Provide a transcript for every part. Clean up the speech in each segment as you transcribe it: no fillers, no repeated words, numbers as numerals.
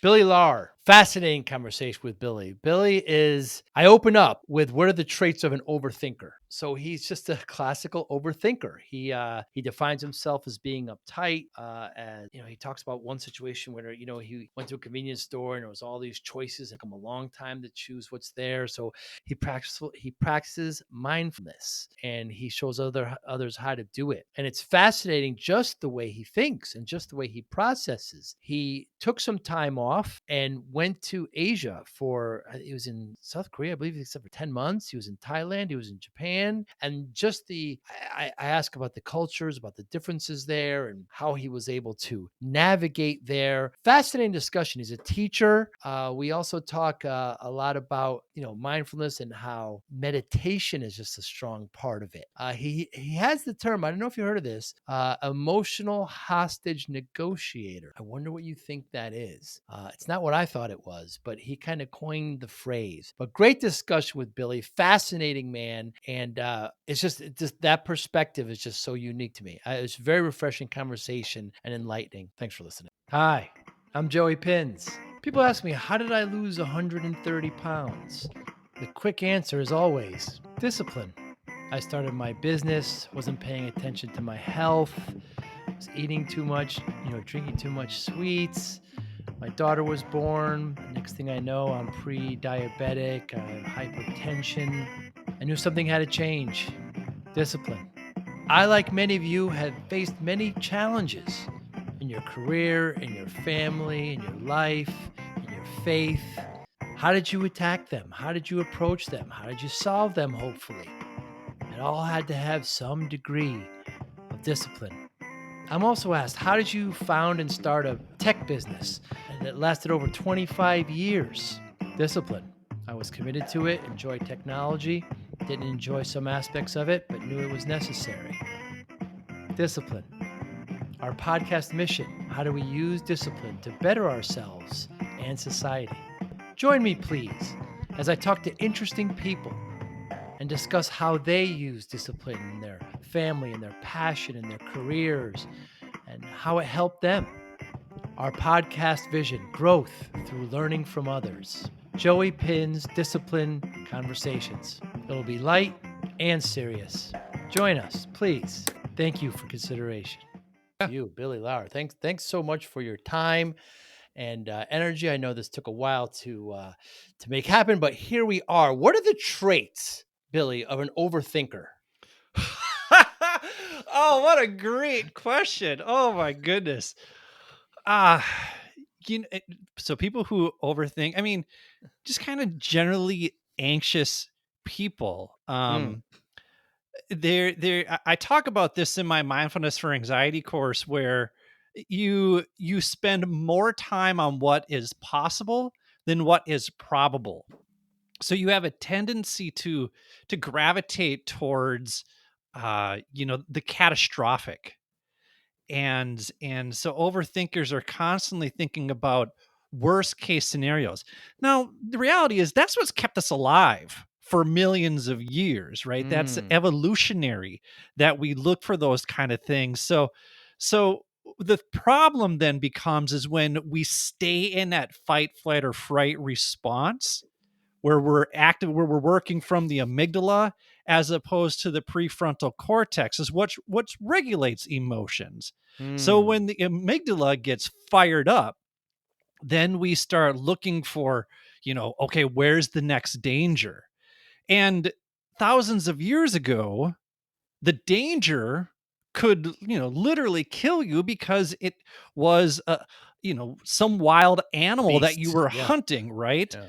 Billy Lahr. Fascinating conversation with Billy. I open up with what are the traits of an overthinker? So he's just a classical overthinker. He defines himself as being uptight. And, he talks about one situation where, he went to a convenience store and there was all these choices and come a long time to choose what's there. So he practices mindfulness and he shows others how to do it. And it's fascinating just the way he thinks and just the way he processes. He took some time off and went to Asia he was in South Korea, I believe he was for 10 months. He was in Thailand, he was in Japan. And just I ask about the cultures, about the differences there and how he was able to navigate there. Fascinating discussion. He's a teacher. We also talk a lot about, mindfulness and how meditation is just a strong part of it. He has the term, I don't know if you heard of this, emotional hostage negotiator. I wonder what you think that is. It's not what I thought it was, but he kind of coined the phrase. But great discussion with Billy, fascinating man. And it's just that perspective is just so unique to me. It's a very refreshing conversation and enlightening. Thanks for listening. Hi, I'm Joey Pinz. People ask me, how did I lose 130 pounds? The quick answer is always discipline. I started my business, wasn't paying attention to my health, was eating too much, drinking too much sweets. My daughter was born. Next thing I know, I'm pre-diabetic, I have hypertension. I knew something had to change. Discipline. I, like many of you, have faced many challenges in your career, in your family, in your life, in your faith. How did you attack them? How did you approach them? How did you solve them, hopefully? It all had to have some degree of discipline. I'm also asked, how did you found and start a tech business that lasted over 25 years? Discipline. I was committed to it, enjoyed technology, didn't enjoy some aspects of it, but knew it was necessary. Discipline. Our podcast mission, how do we use discipline to better ourselves and society? Join me, please, as I talk to interesting people and discuss how they use discipline in their family and their passion and their careers and how it helped them. Our podcast vision, growth through learning from others. Joey Pinz Disciple Conversations. It'll be light and serious. Join us, please. Thank you for consideration. You, Billy Lahr. Thanks so much for your time and energy. I know this took a while to make happen, but here we are. What are the traits, Billy, of an overthinker? Oh, what a great question. Oh my goodness. So people who overthink, just kind of generally anxious people. I talk about this in my mindfulness for anxiety course where you spend more time on what is possible than what is probable. So you have a tendency to gravitate towards the catastrophic. And so overthinkers are constantly thinking about worst case scenarios. Now, the reality is that's what's kept us alive for millions of years, right? That's evolutionary that we look for those kind of things. So the problem then becomes is when we stay in that fight, flight, or fright response where we're active, where we're working from the amygdala as opposed to the prefrontal cortex is what regulates emotions. So when the amygdala gets fired up, then we start looking for, okay, where's the next danger? And thousands of years ago, the danger could, literally kill you because it was, some wild animal that you were hunting, right? Yeah.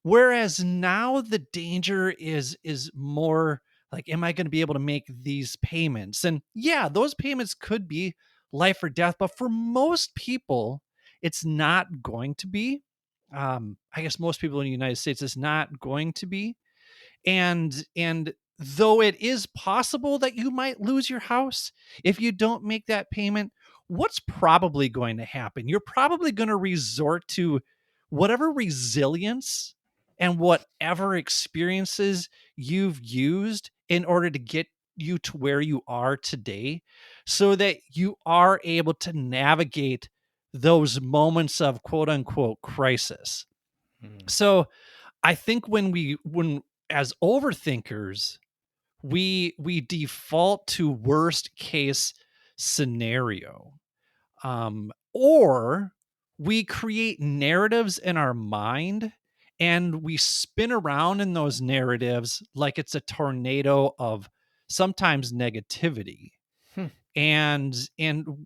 Whereas now the danger is more like, am I going to be able to make these payments? And yeah, those payments could be life or death, but for most people, it's not going to be. I guess most people in the United States is not going to be. And though it is possible that you might lose your house if you don't make that payment, what's probably going to happen? You're probably going to resort to whatever resilience and whatever experiences you've used in order to get you to where you are today so that you are able to navigate those moments of quote unquote crisis. Mm. So I think when as overthinkers, we default to worst case scenario, or we create narratives in our mind and we spin around in those narratives like it's a tornado of sometimes negativity, Hmm. and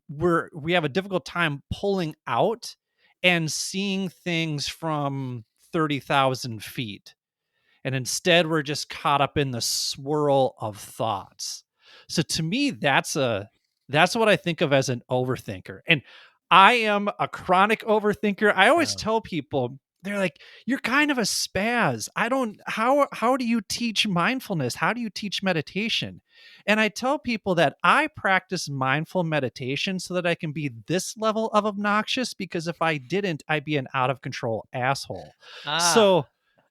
we have a difficult time pulling out and seeing things from 30,000 feet, and instead we're just caught up in the swirl of thoughts. So to me, that's what I think of as an overthinker. And I am a chronic overthinker. I always Yeah. tell people, they're like, you're kind of a spaz. I don't how do you teach mindfulness? How do you teach meditation? And I tell people that I practice mindful meditation so that I can be this level of obnoxious, because if I didn't, I'd be an out of control asshole. Ah.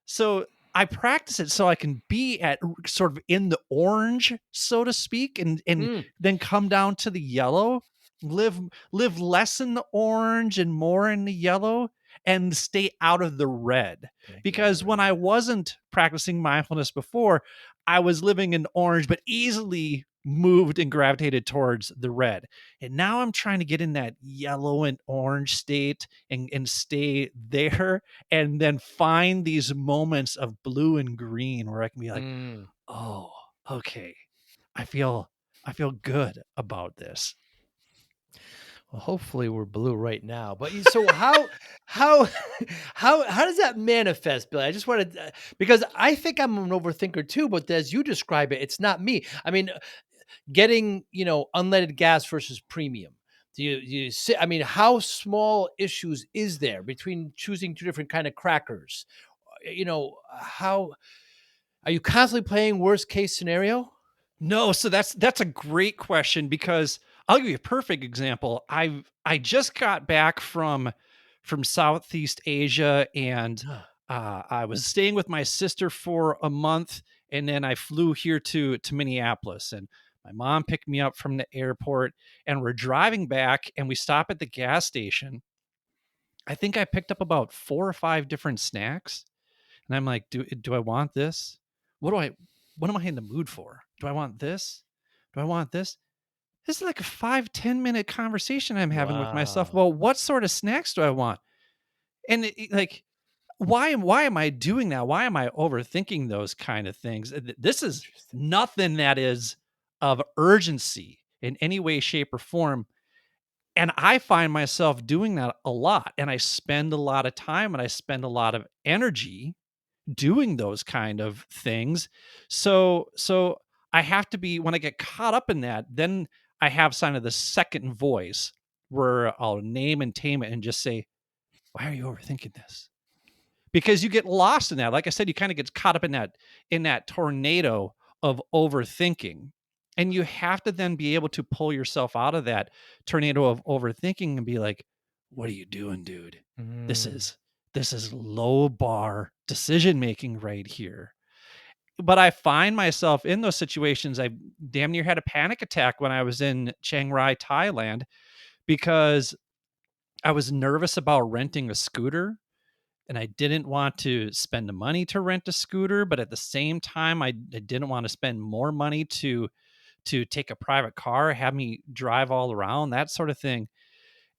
So I practice it so I can be at sort of in the orange, so to speak, and Mm. then come down to the yellow, live live less in the orange and more in the yellow, and stay out of the red. Thank you, Because when I wasn't practicing mindfulness before, I was living in orange, but easily moved and gravitated towards the red. And now I'm trying to get in that yellow and orange state and stay there, and then find these moments of blue and green where I can be like, Mm. "Oh, okay. I feel I feel good about this." Well, hopefully we're blue right now. But so how how does that manifest, Billy? I just wanted because I think I'm an overthinker too, but as you describe it, it's not me. I mean, getting unleaded gas versus premium. Do you see? I mean, how small issues is there between choosing two different kind of crackers? How are you constantly playing worst case scenario? No, so that's a great question, because I'll give you a perfect example. I just got back from Southeast Asia, and Ah, I was staying with my sister for a month, and then I flew here to Minneapolis, and my mom picked me up from the airport, and we're driving back, and we stop at the gas station. I think I picked up about 4 or 5 different snacks, and I'm like, do I want this? What am I in the mood for? Do I want this? Do I want this? This is like a 5-10 minute conversation I'm having with myself. wow. Well, what sort of snacks do I want? And like, why am I doing that? Why am I overthinking those kind of things? This is Interesting. nothing that is of urgency in any way, shape, or form. And I find myself doing that a lot. And I spend a lot of time and I spend a lot of energy doing those kind of things. So I have to be, when I get caught up in that, then I have kind of the second voice where I'll name and tame it and just say, why are you overthinking this? Because you get lost in that. Like I said, you kind of get caught up in that tornado of overthinking. And you have to then be able to pull yourself out of that tornado of overthinking and be like, what are you doing, dude? This Mm. is this is low bar decision making right here. But I find myself in those situations. I damn near had a panic attack when I was in Chiang Rai, Thailand, because I was nervous about renting a scooter, and I didn't want to spend the money to rent a scooter, but at the same time, I didn't want to spend more money to take a private car, have me drive all around, that sort of thing.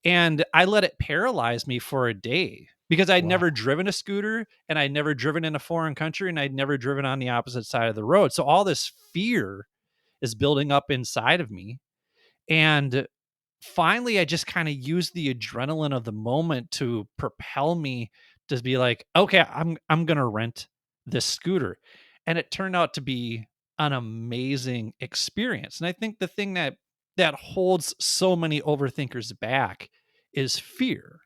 And I let it paralyze me for a day because I'd Wow. never driven a scooter, and I'd never driven in a foreign country, and I'd never driven on the opposite side of the road. So all this fear is building up inside of me. And finally, I just kind of used the adrenaline of the moment to propel me to be like, okay, I'm gonna rent this scooter. And it turned out to be an amazing experience. And I think the thing that holds so many overthinkers back is fear.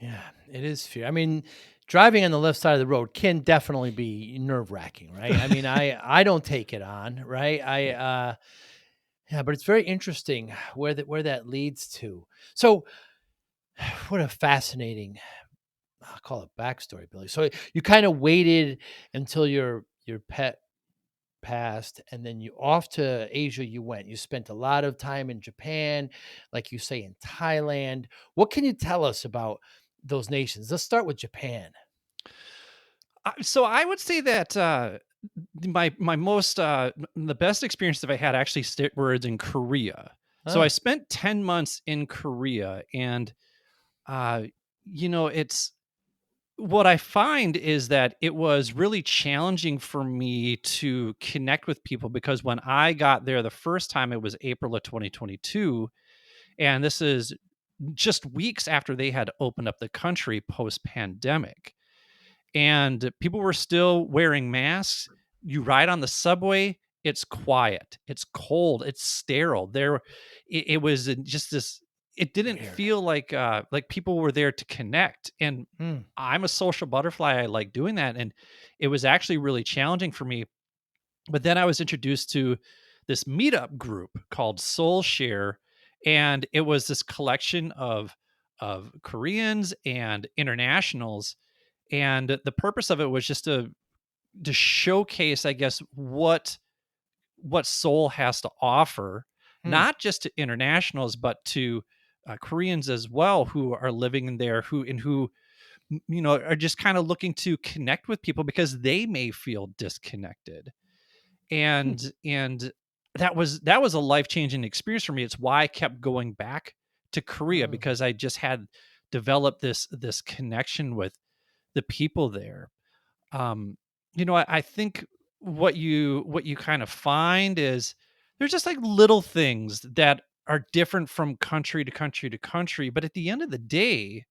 Yeah, it is fear. I mean, driving on the left side of the road can definitely be nerve-wracking, right? I mean, I don't take it on, right? Yeah. Yeah, but it's very interesting where that leads to. So, what a fascinating, I'll call it backstory, Billy. So you kind of waited until your pet passed, and then you off to Asia you went. You spent a lot of time in Japan, like you say, in Thailand. What can you tell us about those nations? Let's start with Japan. So I would say that my most the best experience that I had actually were in Korea. So I Ah, spent 10 months in Korea, and uh, it's what I find is that it was really challenging for me to connect with people because when I got there the first time, it was April of 2022, and this is just weeks after they had opened up the country post pandemic, and people were still wearing masks. You ride on the subway, it's quiet, it's cold, it's sterile. It was just this. It didn't weird. feel like people were there to connect. And Hmm. I'm a social butterfly. I like doing that, and it was actually really challenging for me. But then I was introduced to this meetup group called Soul Share, and it was this collection of Koreans and internationals, and the purpose of it was just to showcase, I guess, what Seoul has to offer, Hmm. not just to internationals, but to Koreans as well who are living in there, who are just kind of looking to connect with people because they may feel disconnected, Hmm. and that was a life changing experience for me. It's why I kept going back to Korea Uh, because I just had developed this connection with the people there. um I think what you kind of find is there's just like little things that are different from country to country to country, but at the end of the day,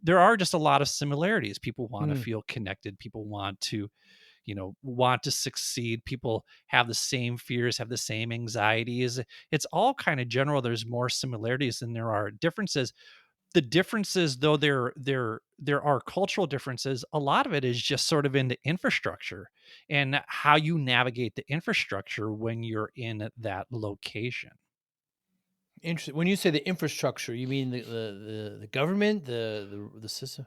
there are just a lot of similarities. People want to hmm. feel connected, people want to succeed, people have the same fears, have the same anxieties. It's all kind of general. There's more similarities than there are differences. The differences, though there are cultural differences, a lot of it is just sort of in the infrastructure and how you navigate the infrastructure when you're in that location. Interesting. When you say the infrastructure, you mean the government, the system?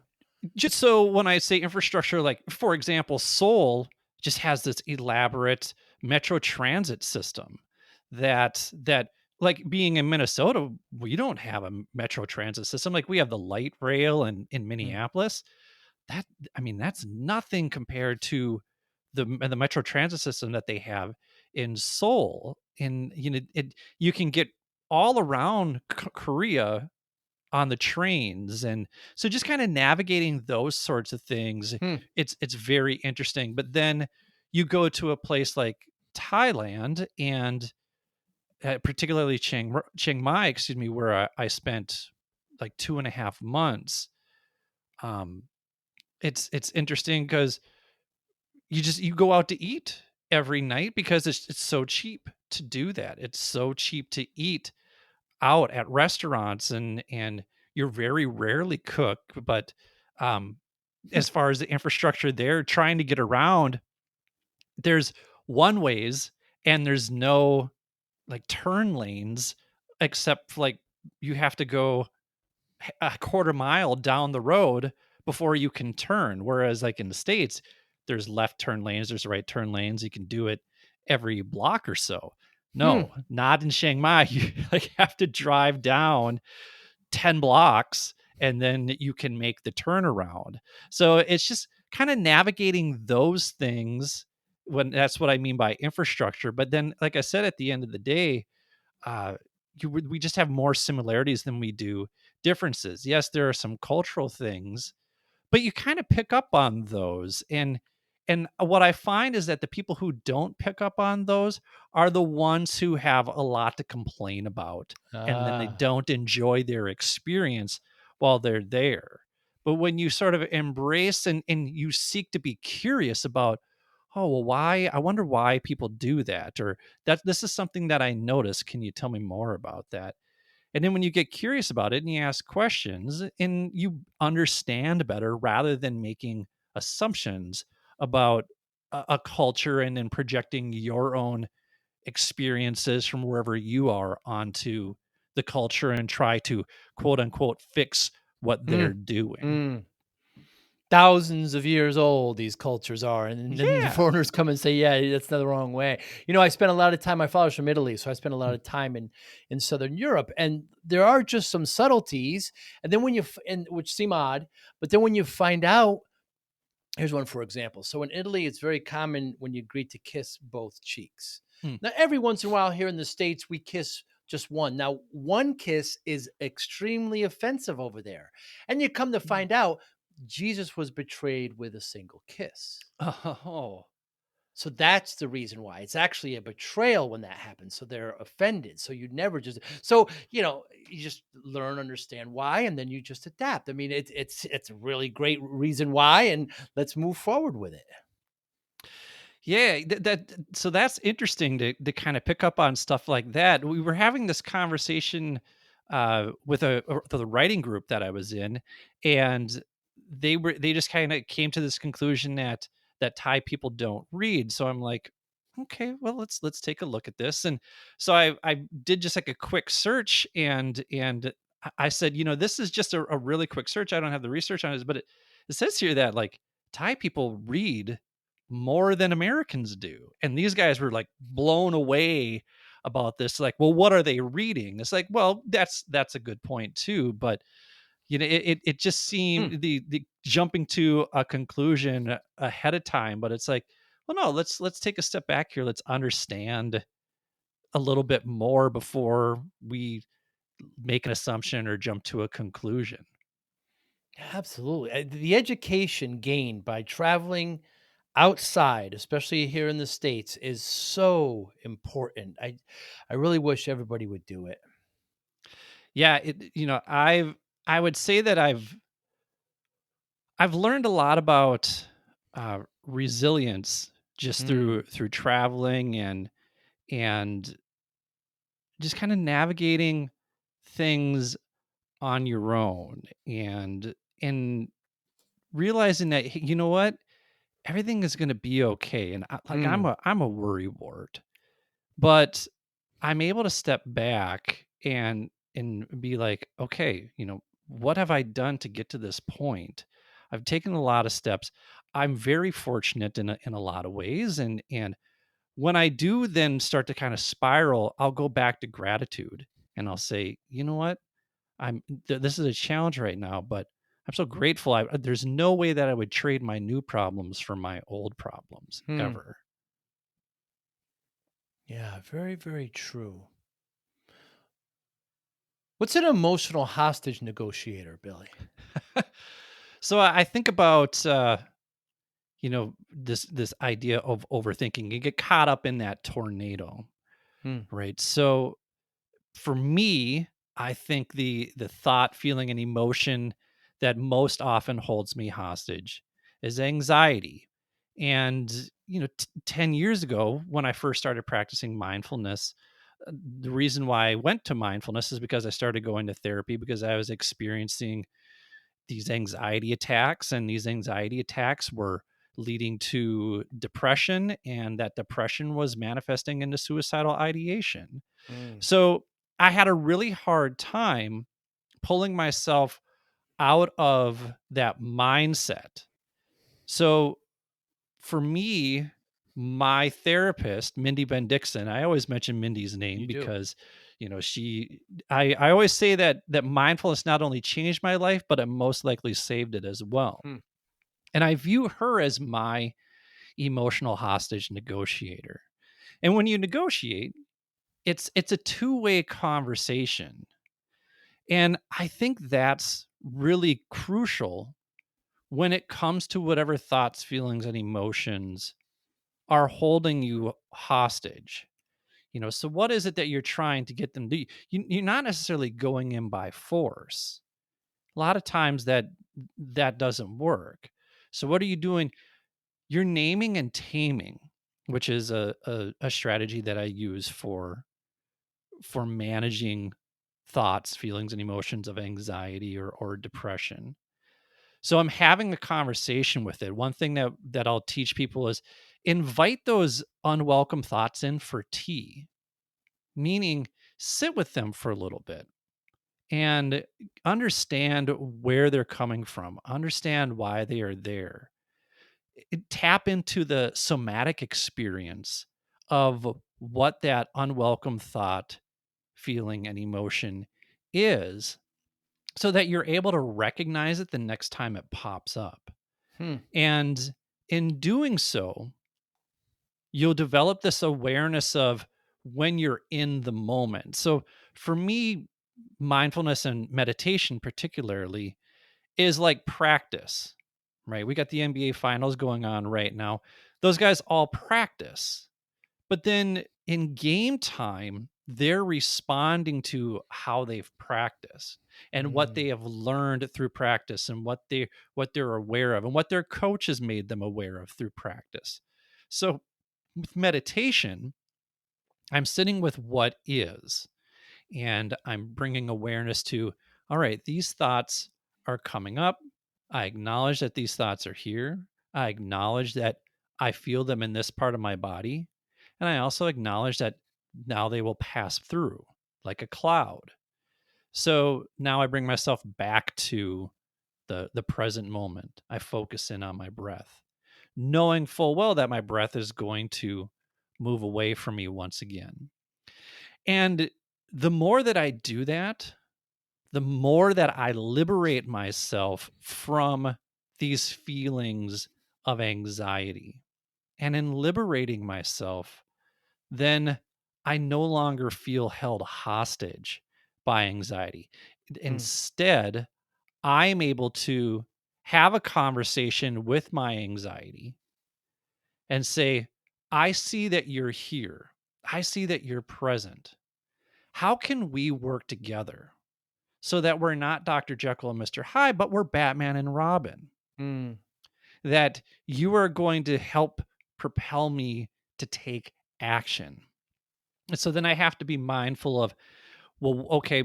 Just so when I say infrastructure, like for example, Seoul just has this elaborate metro transit system that like being in Minnesota, we don't have a metro transit system. Like we have the light rail in Hmm. Minneapolis. That I mean, that's nothing compared to the metro transit system that they have in Seoul. And you can get all around Korea on the trains, and so just kind of navigating those sorts of things, Hmm. it's very interesting. But then you go to a place like Thailand, and particularly Chiang Mai, excuse me, where I spent like 2.5 months. um it's interesting because you go out to eat every night because it's so cheap to do that. It's so cheap to eat out at restaurants, and you're very rarely cook. But um as far as the infrastructure there, trying to get around, there's one ways, and there's no like turn lanes, except like you have to go a quarter mile down the road before you can turn. Whereas like in the States, there's left turn lanes, there's right turn lanes. You can do it every block or so. Hmm. No, not in Chiang Mai. You like have to drive down 10 blocks and then you can make the turnaround. So it's just kind of navigating those things, when that's what I mean by infrastructure. But then, like I said, at the end of the day, uh, we just have more similarities than we do differences. Yes, there are some cultural things, but you kind of pick up on those. And what I find is that the people who don't pick up on those are the ones who have a lot to complain about, and then they Ah. don't enjoy their experience while they're there. But when you sort of embrace and you seek to be curious about, oh, well, why, I wonder why people do that, or that this is something that I noticed, can you tell me more about that? And then when you get curious about it and you ask questions and you understand better rather than making assumptions about a culture and then projecting your own experiences from wherever you are onto the culture and try to quote unquote fix what Hmm. they're doing. Hmm. thousands of years old, these cultures are, and then the Yeah. foreigners come and say, "Yeah, that's the wrong way." I spent a lot of time, my father's from Italy, so I spent a lot Mm. of time in Southern Europe, and there are just some subtleties, and then when you f and which seem odd, but then when you find out. Here's one for example. So in Italy, it's very common when you greet to kiss both cheeks. Mm. Now, every once in a while here in the States, we kiss just one. Now, one kiss is extremely offensive over there. And you come to Mm. find out Jesus was betrayed with a single kiss. Oh. So that's the reason why. It's actually a betrayal when that happens. So they're offended. So you never just you just learn, understand why, and then you just adapt. I mean, it's a really great reason why, and let's move forward with it. Yeah, so that's interesting to kind of pick up on stuff like that. We were having this conversation with the writing group that I was in, and they just kind of came to this conclusion that Thai people don't read. So I'm like, okay, well let's take a look at this. And so I did just like a quick search, and I said, this is just a really quick search. I don't have the research on it, but it says here that like Thai people read more than Americans do. And these guys were like blown away about this. Like, well, what are they reading? It's like, well, that's a good point too. But it just Hmm. seemed the jumping to a conclusion ahead of time. But it's like, well, no, let's take a step back here. Let's understand a little bit more before we make an assumption or jump to a conclusion. Absolutely. The education gained by traveling outside, especially here in the States, is so important. I really wish everybody would do it. Yeah, I would say that I've learned a lot about resilience just Hmm. through traveling and just kind of navigating things on your own and realizing that hey, you know what, everything is going to be okay. And Hmm. I'm a worrywart, but I'm able to step back and be like, okay, what have I done to get to this point? I've taken a lot of steps. I'm very fortunate in a lot of ways, and when I do then start to kind of spiral, I'll go back to gratitude and I'll say, you know what, this is a challenge right now, but I'm so grateful. There's no way that I would trade my new problems for my old problems Hmm. ever. Yeah, very, very true. What's an emotional hostage negotiator, Billy? So I think about this idea of overthinking. You get caught up in that tornado, Hmm. right? So for me, I think the thought, feeling, and emotion that most often holds me hostage is anxiety. And 10 years ago when I first started practicing mindfulness, the reason why I went to mindfulness is because I started going to therapy because I was experiencing these anxiety attacks, and these anxiety attacks were leading to depression, and that depression was manifesting into suicidal ideation. Hmm. So I had a really hard time pulling myself out of that mindset. So for me, my therapist, Mindy Ben Dixon, I always mention Mindy's name You do. because, she, I always say that mindfulness not only changed my life, but it most likely saved it as well. Hmm. And I view her as my emotional hostage negotiator. And when you negotiate, it's a two-way conversation. And I think that's really crucial when it comes to whatever thoughts, feelings, and emotions are holding you hostage. So what is it that you're trying to get them to do? You're not necessarily going in by force. A lot of times that doesn't work. So what are you doing? You're naming and taming, which is a strategy that I use for managing thoughts, feelings, and emotions of anxiety or depression. So I'm having a conversation with it. One thing that I'll teach people is invite those unwelcome thoughts in for tea, meaning sit with them for a little bit and understand where they're coming from, understand why they are there. Tap into the somatic experience of what that unwelcome thought, feeling, and emotion is, so that you're able to recognize it the next time it pops up. Hmm. And in doing so, you'll develop this awareness of when you're in the moment. So for me, mindfulness and meditation, particularly, is like practice, right? We got the NBA finals going on right now. Those guys all practice, but then in game time, they're responding to how they've practiced and what Mm. they have learned through practice, and what they're aware of and what their coach has made them aware of through practice. So with meditation, I'm sitting with what is, and I'm bringing awareness to, all right, these thoughts are coming up. I acknowledge that these thoughts are here. I acknowledge that I feel them in this part of my body. And I also acknowledge that now they will pass through like a cloud. So now I bring myself back to the present moment. I focus in on my breath, knowing full well that my breath is going to move away from me once again. And the more that I do that, the more that I liberate myself from these feelings of anxiety. And in liberating myself, then I no longer feel held hostage by anxiety. Hmm. Instead, I'm able to have a conversation with my anxiety and say, I see that you're here. I see that you're present. How can we work together so that we're not Dr. Jekyll and Mr. Hyde, but we're Batman and Robin? Mm. That you are going to help propel me to take action. And so then I have to be mindful of, well, okay,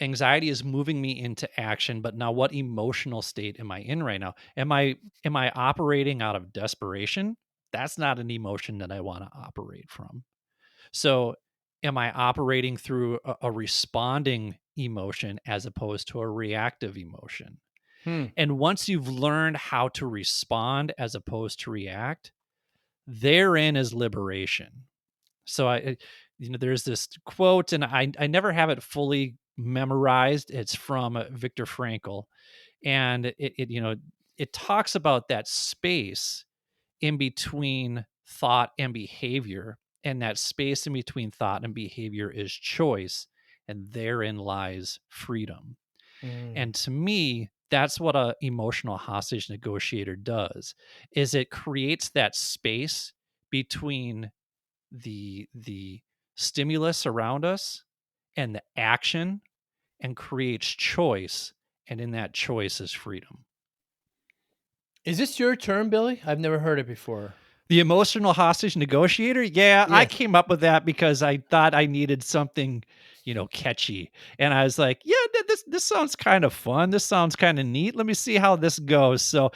anxiety is moving me into action, but now what emotional state am I in right now? Am I operating out of desperation? That's not an emotion that I want to operate from. So, am I operating through a responding emotion as opposed to a reactive emotion? Hmm. And once you've learned how to respond as opposed to react, therein is liberation. So there's this quote, and I never have it fully memorized. It's from Viktor Frankl, and it talks about that space in between thought and behavior, and that space in between thought and behavior is choice, and therein lies freedom. Mm. And to me, that's what a emotional hostage negotiator does, is it creates that space between the stimulus around us and the action, and creates choice, and in that choice is freedom. Is this your term, Billy? I've never heard it before. The emotional hostage negotiator? Yeah, I Yes. came up with that because I thought I needed something, catchy. And I was like, yeah, this sounds kind of fun. This sounds kind of neat. Let me see how this goes. So,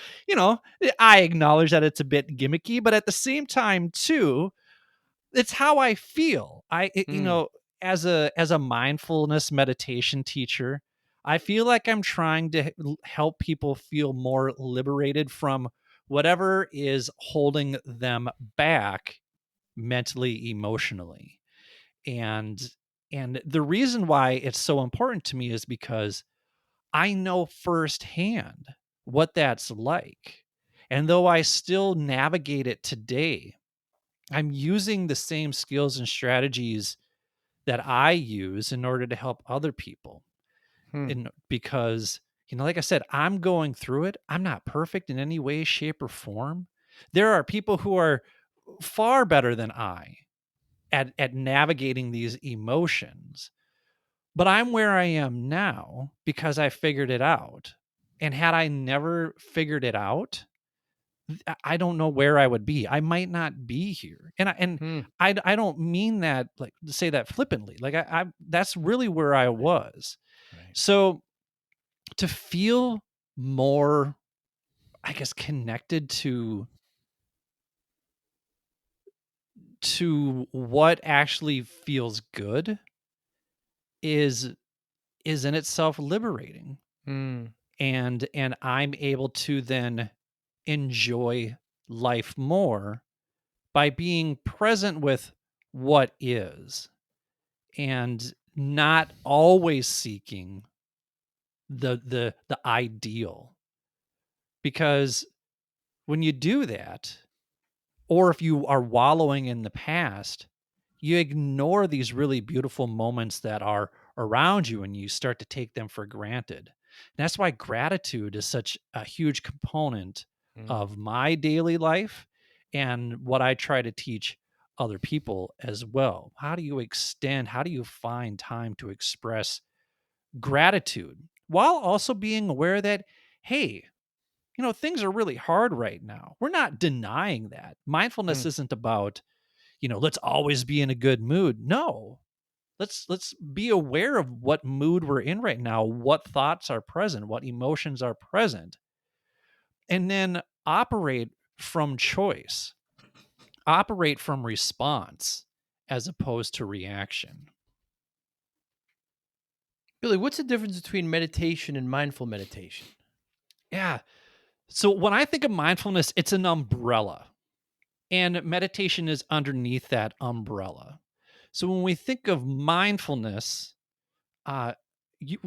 I acknowledge that it's a bit gimmicky, but at the same time too, it's how I feel. Mm. As a mindfulness meditation teacher, I feel like I'm trying to help people feel more liberated from whatever is holding them back mentally, emotionally. And and the reason why it's so important to me is because I know firsthand what that's like. And though I still navigate it today, I'm using the same skills and strategies that I use in order to help other people. Hmm. And because, like I said, I'm going through it. I'm not perfect in any way, shape, or form. There are people who are far better than I at navigating these emotions. But I'm where I am now because I figured it out. And had I never figured it out, I don't know where I would be. I might not be here. Hmm. I don't mean that like to say that flippantly. Like I that's really where I Right. was. Right. So to feel more, I guess, connected to what actually feels good is is in itself liberating. Mm, And I'm able to then enjoy life more by being present with what is and not always seeking the ideal. Because when you do that, or if you are wallowing in the past, you ignore these really beautiful moments that are around you and you start to take them for granted. And that's why gratitude is such a huge component mm. of my daily life and what I try to teach other people as well. How do you extend, how do you find time to express gratitude while also being aware that, hey, things are really hard right now. We're not denying that. Mindfulness Mm. isn't about, let's always be in a good mood. No. Let's be aware of what mood we're in right now, what thoughts are present, what emotions are present, and then operate from choice. Operate from response as opposed to reaction. Billy, what's the difference between meditation and mindful meditation? Yeah. So when I think of mindfulness, it's an umbrella. And meditation is underneath that umbrella. So when we think of mindfulness, uh,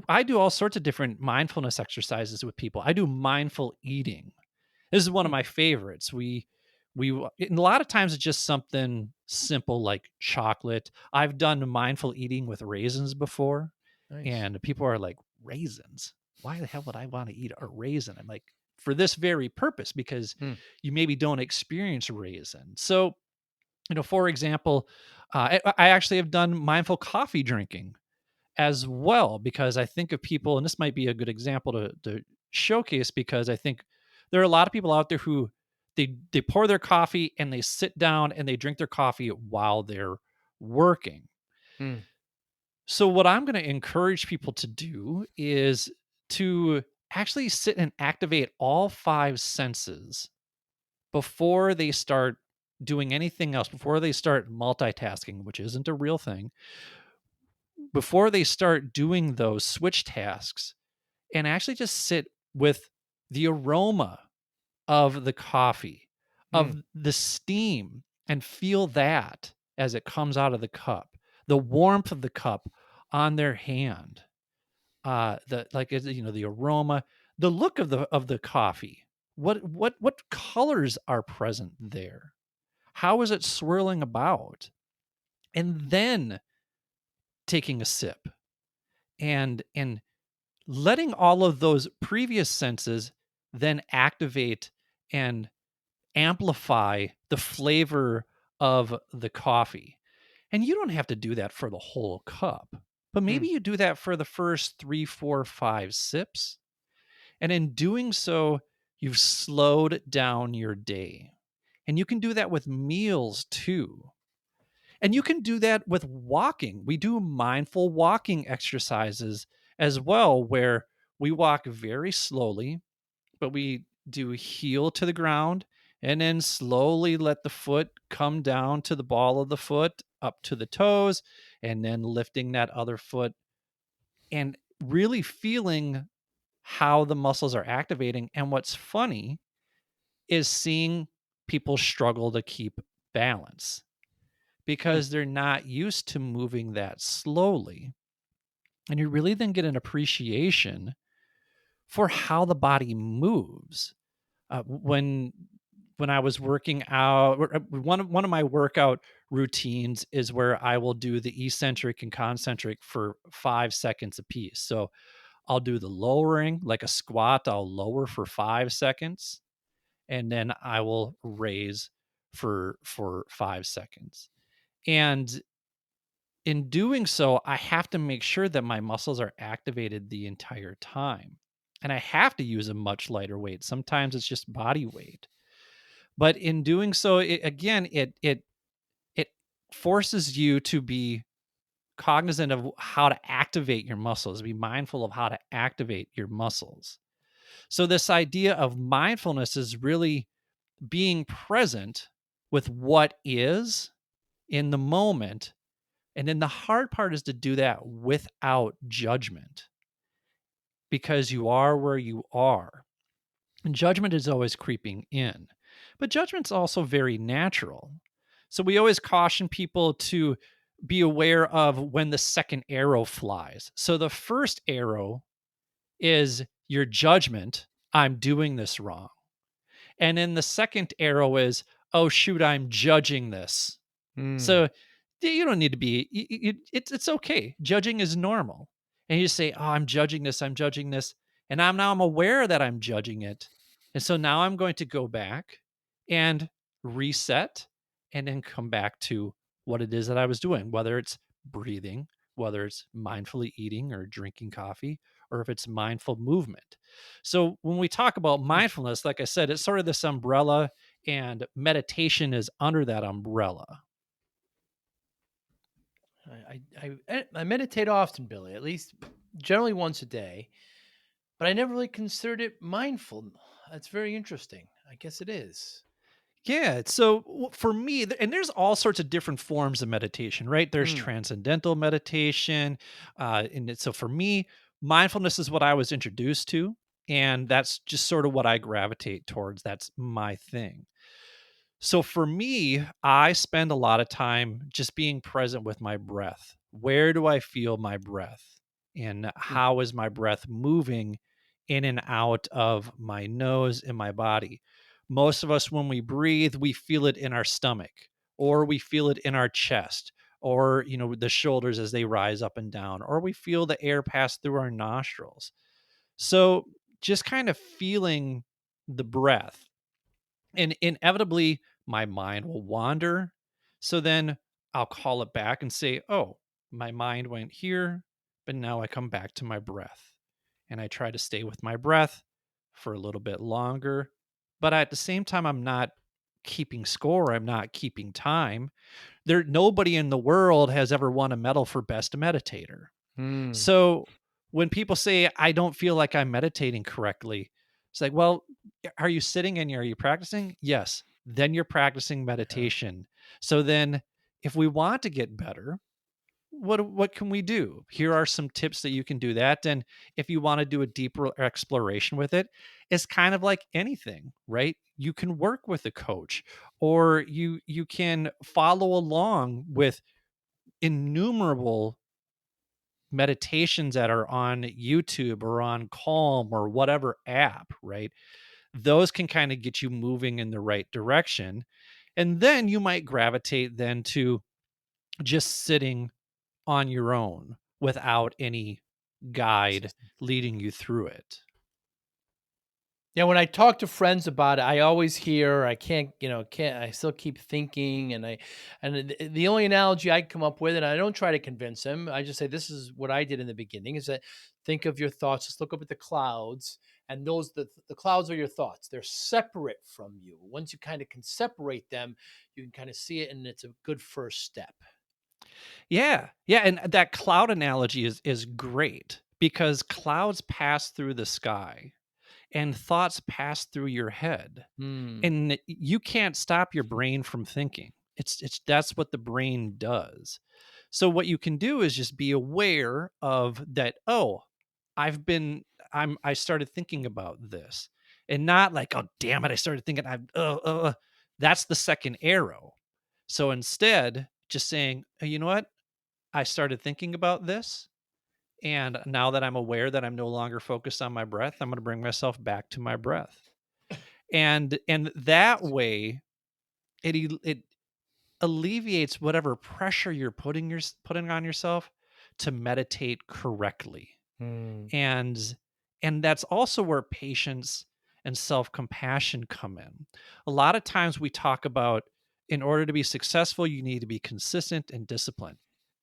I do all sorts of different mindfulness exercises with people. I do mindful eating. This is one of Mm, my favorites. And a lot of times it's just something simple like chocolate. I've done mindful eating with raisins before, nice. and people are like, raisins? Why the hell would I want to eat a raisin? I'm like, for this very purpose, because Mm, you maybe don't experience raisin. So, for example, I actually have done mindful coffee drinking as well, because I think of people, and this might be a good example to showcase, because I think there are a lot of people out there who they pour their coffee and they sit down and they drink their coffee while they're working. mm, So what I'm going to encourage people to do is to actually sit and activate all five senses before they start doing anything else, before they start multitasking, which isn't a real thing, before they start doing those switch tasks, and actually just sit with the aroma of the coffee, mm, of the steam, and feel that as it comes out of the cup, the warmth of the cup on their hand, the aroma, the look of the coffee. What colors are present there? How is it swirling about? And then taking a sip and letting all of those previous senses then activate and amplify the flavor of the coffee. And you don't have to do that for the whole cup, but maybe mm, you do that for the first 3, 4, 5 sips. And in doing so, you've slowed down your day. And you can do that with meals too. And you can do that with walking. We do mindful walking exercises as well, where we walk very slowly, but we do heel to the ground and then slowly let the foot come down to the ball of the foot, up to the toes, and then lifting that other foot and really feeling how the muscles are activating. And what's funny is seeing people struggle to keep balance mm, because they're not used to moving that slowly. And you really then get an appreciation for how the body moves. When I was working out, one of my workout routines is where I will do the eccentric and concentric for 5 seconds apiece. So I'll do the lowering, like a squat. I'll lower for 5 seconds, and then I will raise for 5 seconds. And in doing so, I have to make sure that my muscles are activated the entire time. And I have to use a much lighter weight. Sometimes it's just body weight. But in doing so, it forces you to be cognizant of how to activate your muscles, be mindful of how to activate your muscles. So this idea of mindfulness is really being present with what is in the moment. And then the hard part is to do that without judgment. because you are where you are. And judgment is always creeping in. But judgment's also very natural. So we always caution people to be aware of when the second arrow flies. So the first arrow is your judgment, I'm doing this wrong. And then the second arrow is, oh shoot, I'm judging this. Mm. So you don't need to be. It's okay. Judging is normal, and you say, "Oh, I'm judging this. I'm judging this," and I'm aware that I'm judging it, and so now I'm going to go back and reset, and then come back to what it is that I was doing, whether it's breathing, whether it's mindfully eating or drinking coffee, or if it's mindful movement. So when we talk about Mm. mindfulness, like I said, it's sort of this umbrella, and meditation is under that umbrella. I meditate often, Billy, at least generally once a day, but I never really considered it mindful. That's very interesting. I guess it is. Yeah. So for me, and there's all sorts of different forms of meditation, right? There's Mm. transcendental meditation. So for me, mindfulness is what I was introduced to. And that's just sort of what I gravitate towards. That's my thing. So for me, I spend a lot of time just being present with my breath. Where do I feel my breath? And Mm. how is my breath moving in and out of my nose and my body? Most of us, when we breathe, we feel it in our stomach, or we feel it in our chest, or, the shoulders as they rise up and down, or we feel the air pass through our nostrils. So just kind of feeling the breath, and inevitably my mind will wander. So then I'll call it back and say, oh, my mind went here, but now I come back to my breath. And I try to stay with my breath for a little bit longer. But at the same time, I'm not keeping score. I'm not keeping time. Nobody in the world has ever won a medal for best meditator. Mm. So when people say, I don't feel like I'm meditating correctly, it's like, well, are you sitting and are you practicing? Yes. Then you're practicing Yeah. meditation. So then if we want to get better, what can we do? Here are some tips that you can do that. And if you want to do a deeper exploration with it, it's kind of like anything, right? You can work with a coach, or you can follow along with innumerable meditations that are on YouTube or on Calm or whatever app, right? Those can kind of get you moving in the right direction. And then you might gravitate then to just sitting on your own without any guide Assistant. leading you through it. Yeah, when I talk to friends about it, I always hear I can't I still keep thinking and the only analogy I come up with, and I don't try to convince them, I just say this is what I did in the beginning, is that think of your thoughts, just look up at the clouds, and the clouds are your thoughts. They're separate from you. Once you kind of can separate them, you can kind of see it, and it's a good first step. Yeah. Yeah, and that cloud analogy is great because clouds pass through the sky and thoughts pass through your head. Hmm. And you can't stop your brain from thinking. It's That's what the brain does. So what you can do is just be aware of that. Oh, I've been I started thinking about this, and not like, oh damn it, I started thinking. That's the second arrow. So instead, just saying, "Hey, you know what, I started thinking about this, and now that I'm aware that I'm no longer focused on my breath, I'm going to bring myself back to my breath." And that way it alleviates whatever pressure you're putting on yourself to meditate correctly. Hmm. And and that's also where patience and self-compassion come in. A lot of times we talk about, in order to be successful you need to be consistent and disciplined.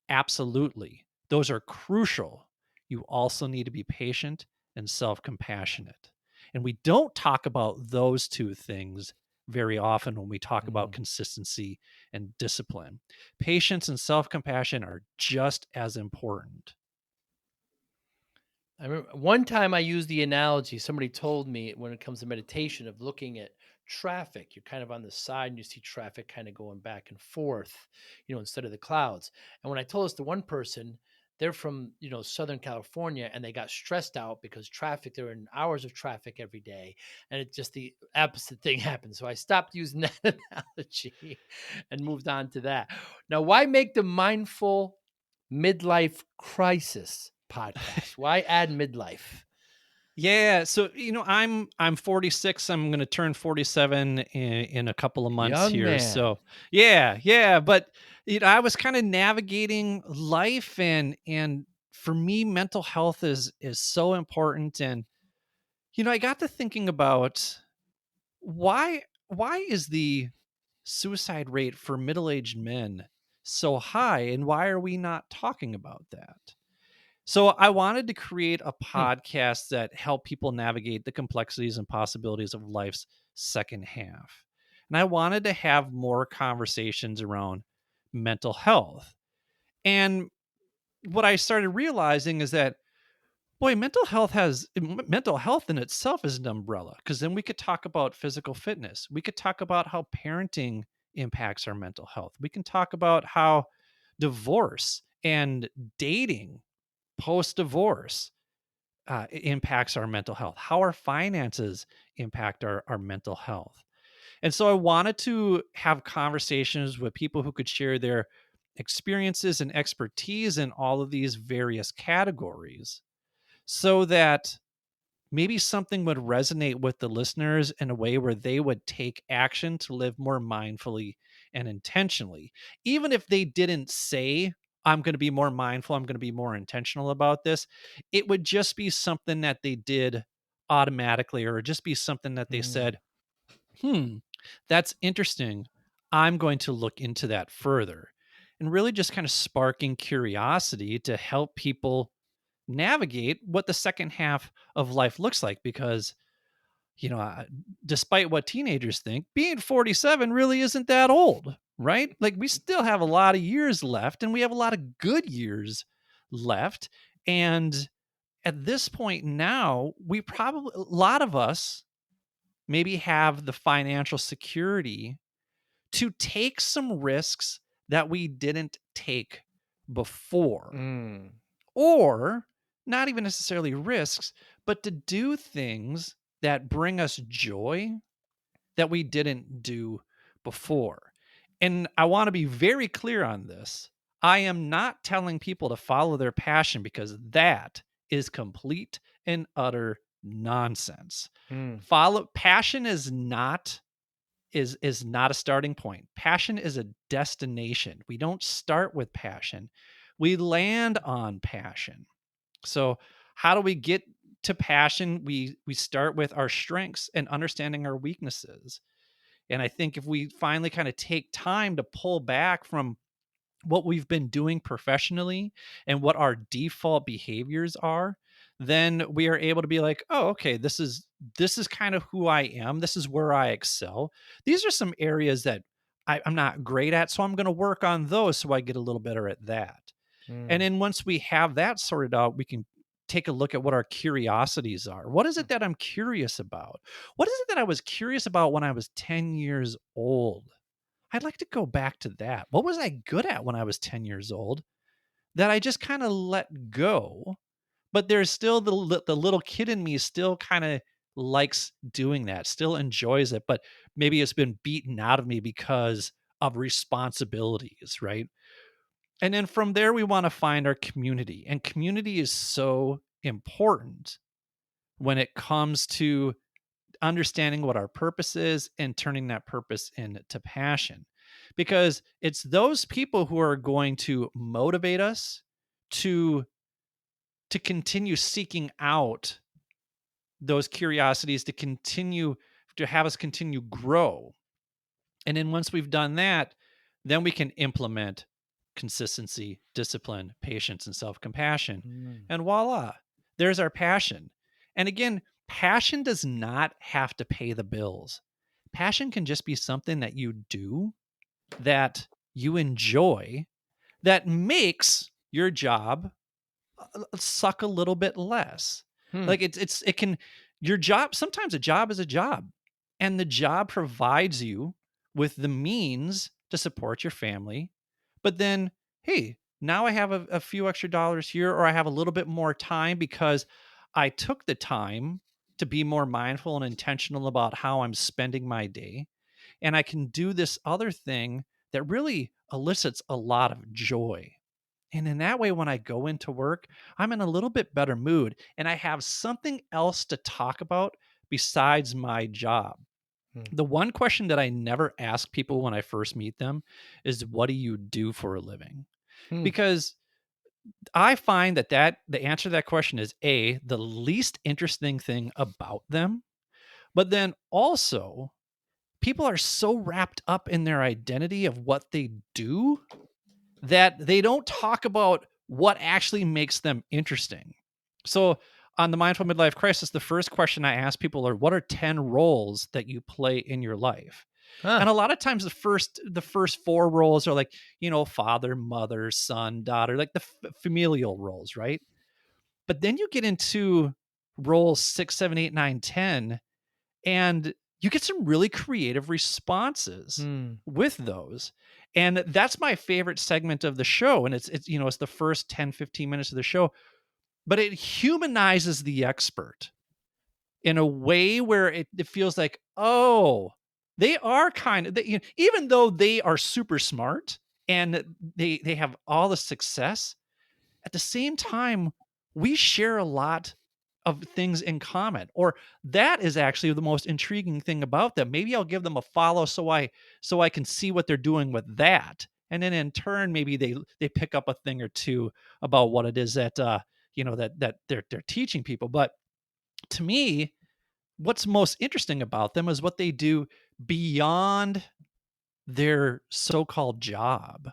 Absolutely, those are crucial. You also need to be patient and self-compassionate, and we don't talk about those two things very often when we talk about Hmm. consistency and discipline. Patience and self-compassion are just as important. I remember one time I used the analogy somebody told me when it comes to meditation of looking at traffic. You're kind of on the side and you see traffic kind of going back and forth, instead of the clouds. And when I told this to one person, they're from, Southern California, and they got stressed out because traffic, they're in hours of traffic every day. And it just the opposite thing happened. So I stopped using that analogy and moved on to that. Now, why make the mindful midlife crisis podcast? Why add midlife? Yeah, so I'm 46. I'm going to turn 47 in a couple of months Young here. man. So yeah, but I was kind of navigating life, and for me, mental health is so important. And I got to thinking about why is the suicide rate for middle-aged men so high, and why are we not talking about that? So I wanted to create a Hmm. podcast that help people navigate the complexities and possibilities of life's second half. And I wanted to have more conversations around mental health. And what I started realizing is that, boy, mental health in itself is an umbrella, because then we could talk about physical fitness. We could talk about how parenting impacts our mental health. We can talk about how divorce and dating post divorce impacts our mental health, how our finances impact our mental health. And so I wanted to have conversations with people who could share their experiences and expertise in all of these various categories, so that maybe something would resonate with the listeners in a way where they would take action to live more mindfully and intentionally. Even if they didn't say, I'm going to be more mindful, I'm going to be more intentional about this, it would just be something that they did automatically, or just be something that they Mm. said, hmm, that's interesting. I'm going to look into that further. And really just kind of sparking curiosity to help people navigate what the second half of life looks like. Because you know uh, despite what teenagers think, being 47 really isn't that old, right? Like, we still have a lot of years left, and we have a lot of good years left. And at this point now, we probably, a lot of us maybe have the financial security to take some risks that we didn't take before, Mm. or not even necessarily risks, but to do things that bring us joy that we didn't do before. And I want to be very clear on this. I am not telling people to follow their passion, because that is complete and utter nonsense. Mm. Follow passion is not a starting point. Passion is a destination. We don't start with passion. We land on passion. So, how do we get to passion? We start with our strengths and understanding our weaknesses. And I think if we finally kind of take time to pull back from what we've been doing professionally and what our default behaviors are, then we are able to be like, oh, okay, this is kind of who I am. This is where I excel. These are some areas that I'm not great at, so I'm going to work on those so I get a little better at that. And Mm. then once we have that sorted out, we can take a look at what our curiosities are. What is it that I'm curious about? What is it that I was curious about when I was 10 years old? I'd like to go back to that. What was I good at when I was 10 years old that I just kind of let go? But there's still the little kid in me still kind of likes doing that, still enjoys it, but maybe it's been beaten out of me because of responsibilities, right? And then from there, we want to find our community. And community is so important when it comes to understanding what our purpose is and turning that purpose into passion. Because it's those people who are going to motivate us to continue seeking out those curiosities, to continue to have us continue grow. And then once we've done that, then we can implement consistency, discipline, patience, and self compassion. Mm. And voila, there's our passion. And again, passion does not have to pay the bills. Passion can just be something that you do, that you enjoy, that makes your job suck a little bit less. Hmm. Like, it can, your job, sometimes a job is a job, and the job provides you with the means to support your family. But then, hey, now I have a few extra dollars here, or I have a little bit more time because I took the time to be more mindful and intentional about how I'm spending my day. And I can do this other thing that really elicits a lot of joy. And in that way, when I go into work, I'm in a little bit better mood and I have something else to talk about besides my job. Mm. The one question that I never ask people when I first meet them is, what do you do for a living? Hmm. Because I find that the answer to that question is A, the least interesting thing about them, but then also people are so wrapped up in their identity of what they do that they don't talk about what actually makes them interesting. So, on the Mindful Midlife Crisis, the first question I ask people are, what are 10 roles that you play in your life? Huh. And a lot of times the first four roles are like, father, mother, son, daughter, like the familial roles, right? But then you get into roles 6, 7, 8, 9, 10, and you get some really creative responses Hmm. with those. And that's my favorite segment of the show. And it's the first 10, 15 minutes of the show, but it humanizes the expert in a way where it feels like, oh, they are even though they are super smart and they have all the success, at the same time, we share a lot of things in common, or that is actually the most intriguing thing about them. Maybe I'll give them a follow so I can see what they're doing with that. And then in turn, maybe they pick up a thing or two about what it is that that they're teaching people. But to me, what's most interesting about them is what they do beyond their so-called job.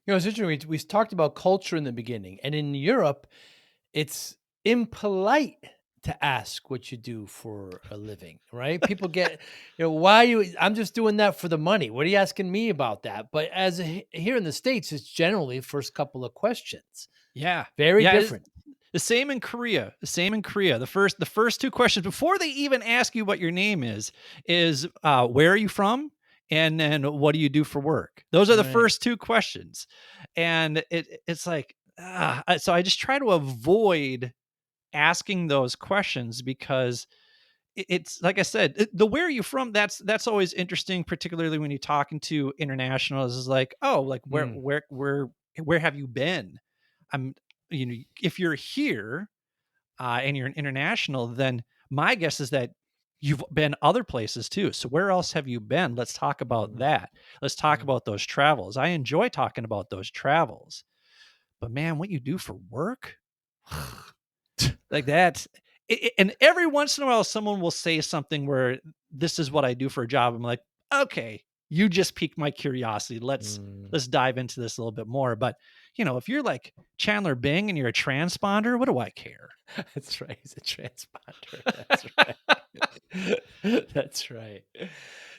It's interesting. We talked about culture in the beginning, and in Europe, it's impolite to ask what you do for a living, right? People get, why you? I'm just doing that for the money. What are you asking me about that? But here in the States, it's generally first couple of questions. Yeah. Very Yeah, it's different. the same in Korea. The same in Korea. The first two questions before they even ask you what your name is where are you from? And then what do you do for work? Those are the Right. first two questions. And it's like so I just try to avoid asking those questions because it's like I said, the where are you from? That's always interesting, particularly when you're talking to internationals. Is like, oh, like where Mm. where where where have you been? I'm if you're here and you're an international, then my guess is that you've been other places too. So where else have you been? Let's talk about Mhm. that. Let's talk Mm. about those travels. I enjoy talking about those travels, but man, what you do for work, like that. And every once in a while, someone will say something where this is what I do for a job. I'm like, okay, you just piqued my curiosity. Let's Mm. let's dive into this a little bit more. But if you're like Chandler Bing and you're a transponder, what do I care? That's right. He's a transponder. That's right. That's right.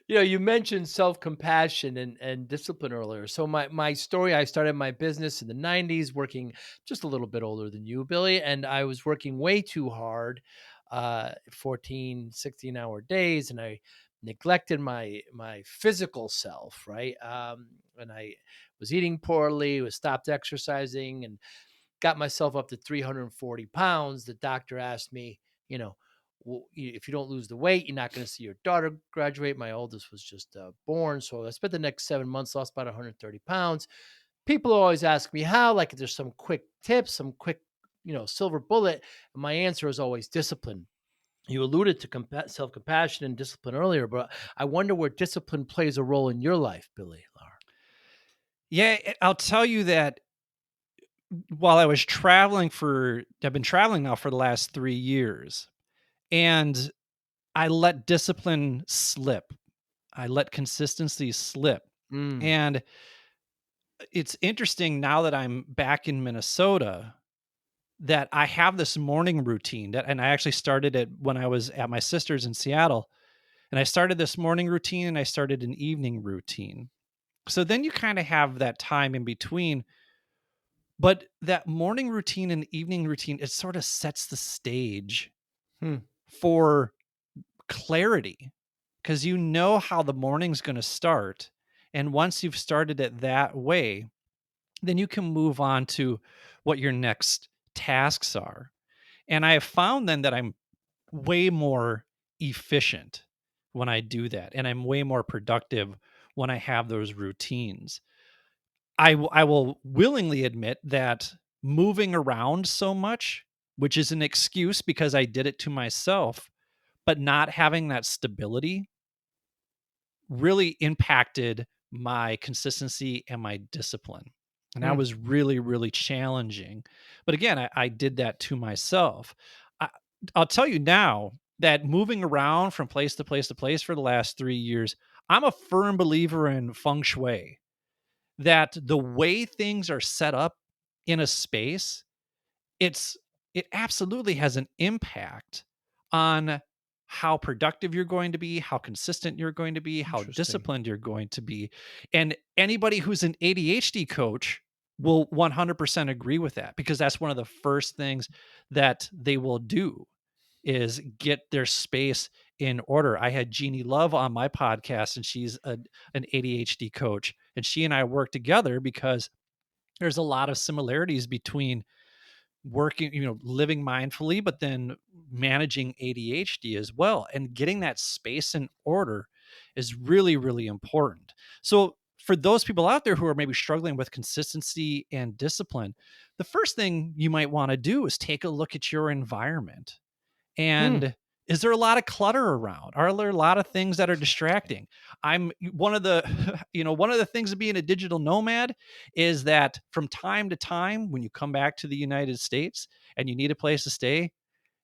You mentioned self-compassion and discipline earlier. So my story, I started my business in the 90s, working just a little bit older than you, Billy, and I was working way too hard, 14, 16-hour days, and I neglected my physical self, right? And I was eating poorly, was stopped exercising, and got myself up to 340 pounds. The doctor asked me, you know, well, if you don't lose the weight, you're not going to see your daughter graduate. My oldest was just born. So I spent the next 7 months, lost about 130 pounds. People always ask me how, like, if there's some quick tips, some quick, silver bullet. And my answer is always discipline. You alluded to self compassion and discipline earlier, but I wonder where discipline plays a role in your life, Billy Lahr. Yeah, I'll tell you that while I've been traveling now for the last 3 years, and I let discipline slip. I let consistency slip. Mm, And it's interesting now that I'm back in Minnesota that I have this morning routine and I actually started it when I was at my sister's in Seattle. And I started this morning routine and I started an evening routine. So then you kind of have that time in between. But that morning routine and evening routine, it sort of sets the stage hmm, for clarity because you know how the morning's going to start. And once you've started it that way, then you can move on to what your next tasks are. And I have found then that I'm way more efficient when I do that. And I'm way more productive when I have those routines. I will willingly admit that moving around so much, which is an excuse because I did it to myself, but not having that stability really impacted my consistency and my discipline. And that Hmm. was really, really challenging. But again, I did that to myself. I, I'll tell you now that moving around from place to place to place for the last 3 years, I'm a firm believer in feng shui, that the way things are set up in a space, it's it absolutely has an impact on how productive you're going to be, how consistent you're going to be, how Interesting. disciplined you're going to be. And anybody who's an ADHD coach will 100% agree with that, because that's one of the first things that they will do is get their space in order. I had Jeannie Love on my podcast, and she's an ADHD coach, and she and I work together because there's a lot of similarities between working, living mindfully, but then managing ADHD as well. And getting that space in order is really, really important. So, for those people out there who are maybe struggling with consistency and discipline, the first thing you might want to do is take a look at your environment. Hmm. And is there a lot of clutter around? Are there a lot of things that are distracting? I'm one of the, one of the things of being a digital nomad is that from time to time, when you come back to the United States and you need a place to stay,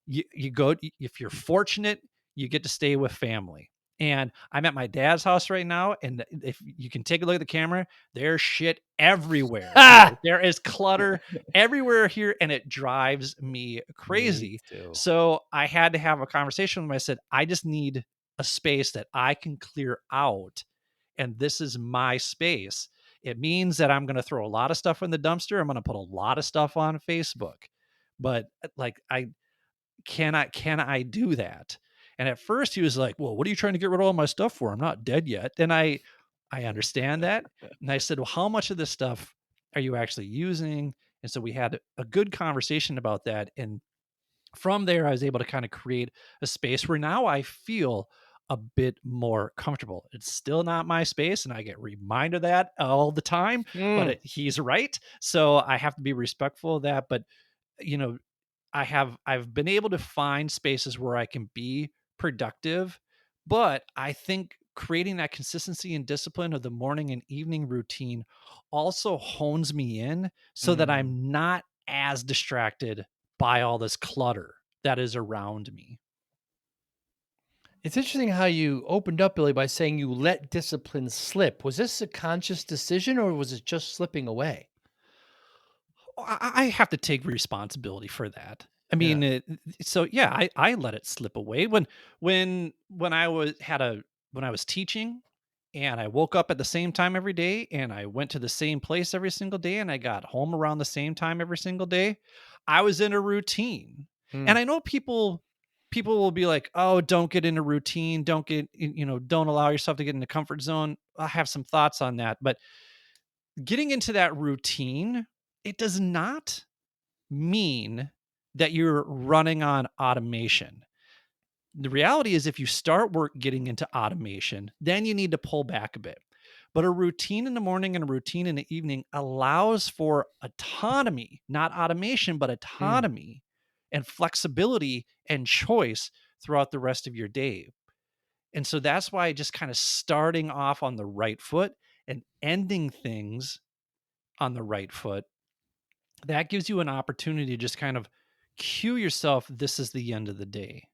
you go, if you're fortunate, you get to stay with family. And I'm at my dad's house right now, and if you can take a look at the camera, there's shit everywhere here. Ah! There is clutter everywhere here, and it drives me Me crazy. too. So I had to have a conversation with him. I said, I just need a space that I can clear out, and this is my space. It means that I'm going to throw a lot of stuff in the dumpster. I'm going to put a lot of stuff on Facebook, but like can I do that? And at first he was like, well, what are you trying to get rid of all my stuff for? I'm not dead yet. And I understand that. And I said, well, how much of this stuff are you actually using? And so we had a good conversation about that. And from there, I was able to kind of create a space where now I feel a bit more comfortable. It's still not my space, and I get reminded of that all the time, but Hmm. he's right. So I have to be respectful of that. But, you know, I've been able to find spaces where I can be productive, but I think creating that consistency and discipline of the morning and evening routine also hones me in so that Mm. I'm not as distracted by all this clutter that is around me. It's interesting how you opened up, Billy, by saying you let discipline slip. Was this a conscious decision or was it just slipping away? I have to take responsibility for that. I Yeah. mean, so yeah, I let it slip away when I was teaching, and I woke up at the same time every day, and I went to the same place every single day, and I got home around the same time every single day. I was in a routine, Hmm. and I know people will be like, "Oh, don't get in a routine. Don't allow yourself to get in the comfort zone." I have some thoughts on that, but getting into that routine, it does not mean that you're running on automation. The reality is, if you start work getting into automation, then you need to pull back a bit. But a routine in the morning and a routine in the evening allows for autonomy, not automation, but Hmm. autonomy and flexibility and choice throughout the rest of your day. And so that's why just kind of starting off on the right foot and ending things on the right foot, that gives you an opportunity to just kind of cue yourself, this is the end of the day.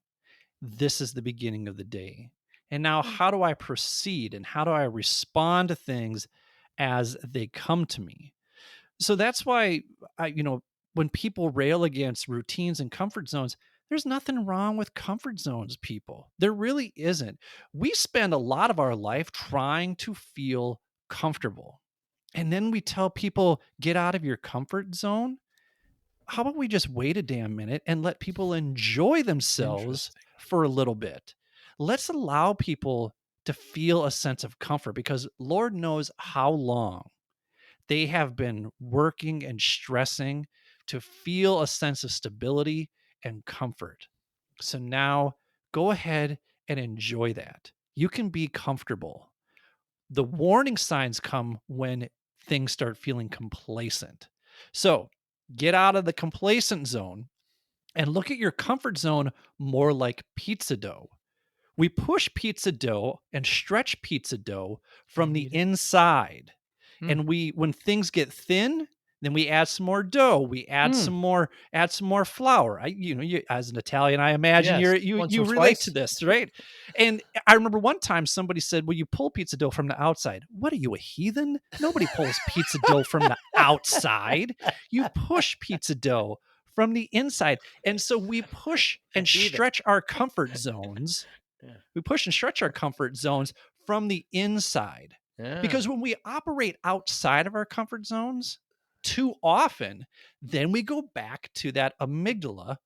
This is the beginning of the day. And now how do I proceed and how do I respond to things as they come to me? So that's why when people rail against routines and comfort zones, there's nothing wrong with comfort zones, people. There really isn't. We spend a lot of our life trying to feel comfortable. And then we tell people, get out of your comfort zone. How about we just wait a damn minute and let people enjoy themselves Interesting. for a little bit? Let's allow people to feel a sense of comfort, because Lord knows how long They have been working and stressing to feel a sense of stability and comfort. So now go ahead and enjoy that. You can be comfortable. The warning signs come when things start feeling complacent. So get out of the complacent zone and look at your comfort zone more like pizza dough. We push pizza dough and stretch pizza dough from Can't the eat it. inside. Mm. And when things get thin, then we add some more dough. We Mm. add some more flour. You, as an Italian, I imagine Yes. Once you or relate to twice. this, right? And I remember one time somebody said, "Well, you pull pizza dough from the outside." What are you, a heathen? Nobody pulls pizza dough from the outside. You push pizza dough from the inside. And so we push A and heathen. stretch our comfort zones. Yeah. We push and stretch our comfort zones from the inside. Yeah. Because when we operate outside of our comfort zones too often, then we go back to that amygdala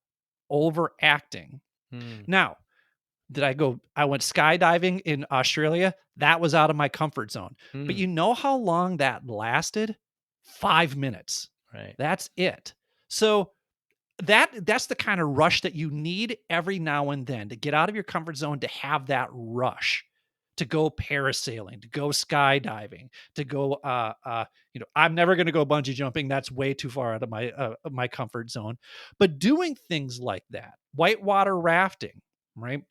overacting. Mm. Now, I went skydiving in Australia. That was out of my comfort zone. But Mm. you know how long that lasted? 5 minutes. Right. That's it. So that's the kind of rush that you need every now and then to get out of your comfort zone, to have that rush, to go parasailing, to go skydiving, to go I'm never going to go bungee jumping. That's way too far out of my comfort zone. But doing things like that, whitewater rafting, right?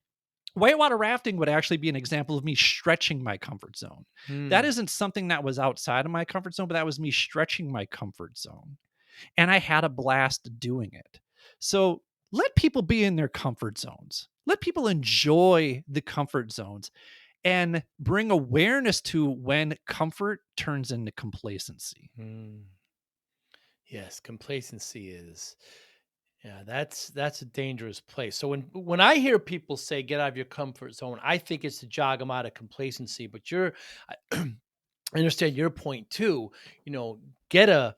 Whitewater rafting would actually be an example of me stretching my comfort zone. That Mm. isn't something that was outside of my comfort zone, but that was me stretching my comfort zone, and I had a blast doing it. So let people be in their comfort zones. Let people enjoy the comfort zones and bring awareness to when comfort turns into complacency. Mm. Yes, complacency is, yeah, that's a dangerous place. So when I hear people say get out of your comfort zone, I think it's to jog them out of complacency. But I I understand your point too. You know, get a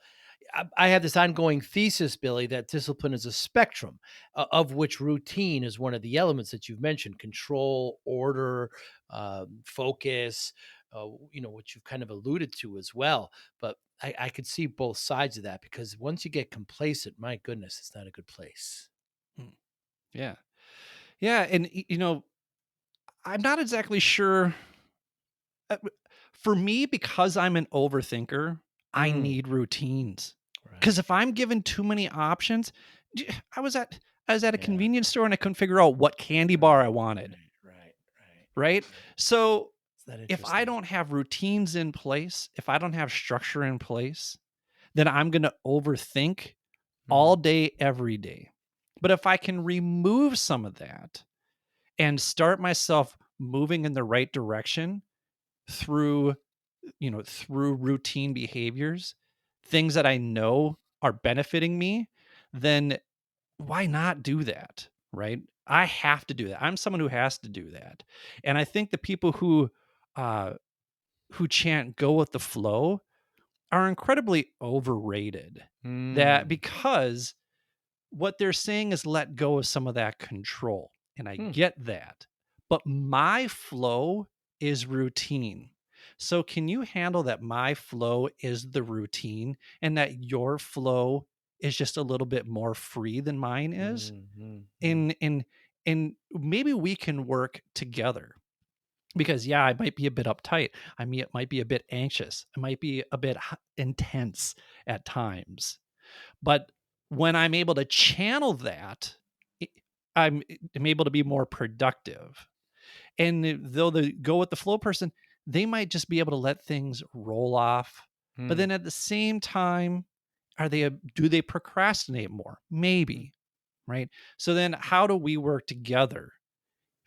I have this ongoing thesis, Billy, that discipline is a spectrum, of which routine is one of the elements that you've mentioned: control, order, focus. What you've kind of alluded to as well. But I could see both sides of that because once you get complacent, my goodness, it's not a good place. Mm. Yeah. Yeah. And, I'm not exactly sure. For me, because I'm an overthinker, I Mm, need routines. Because right. if I'm given too many options, I was at a Yeah. convenience store and I couldn't figure out what candy Right. bar I wanted, Right. Right. right? Right. So Is that if I interesting? don't have routines in place, if I don't have structure in place, then I'm going to overthink Mm, all day, every day. But if I can remove some of that and start myself moving in the right direction through, through routine behaviors, things that I know are benefiting me, then why not do that? Right? I have to do that. I'm someone who has to do that. And I think the people uh, who chant go with the flow are incredibly overrated. That mm, because what they're saying is let go of some of that control. And I hmm, get that. But my flow is routine. So can you handle that my flow is the routine and that your flow is just a little bit more free than mine is? mm, mm, mm, And maybe we can work together, because yeah, I might be a bit uptight. Might be a bit anxious. I might be a bit intense at times. But when I'm able to channel that, i- I'm able to be more productive. And though the go with the flow person, they might just be able to let things roll off. But mm, then at the same time, do they procrastinate more? mm, Maybe, right? So then how do we work together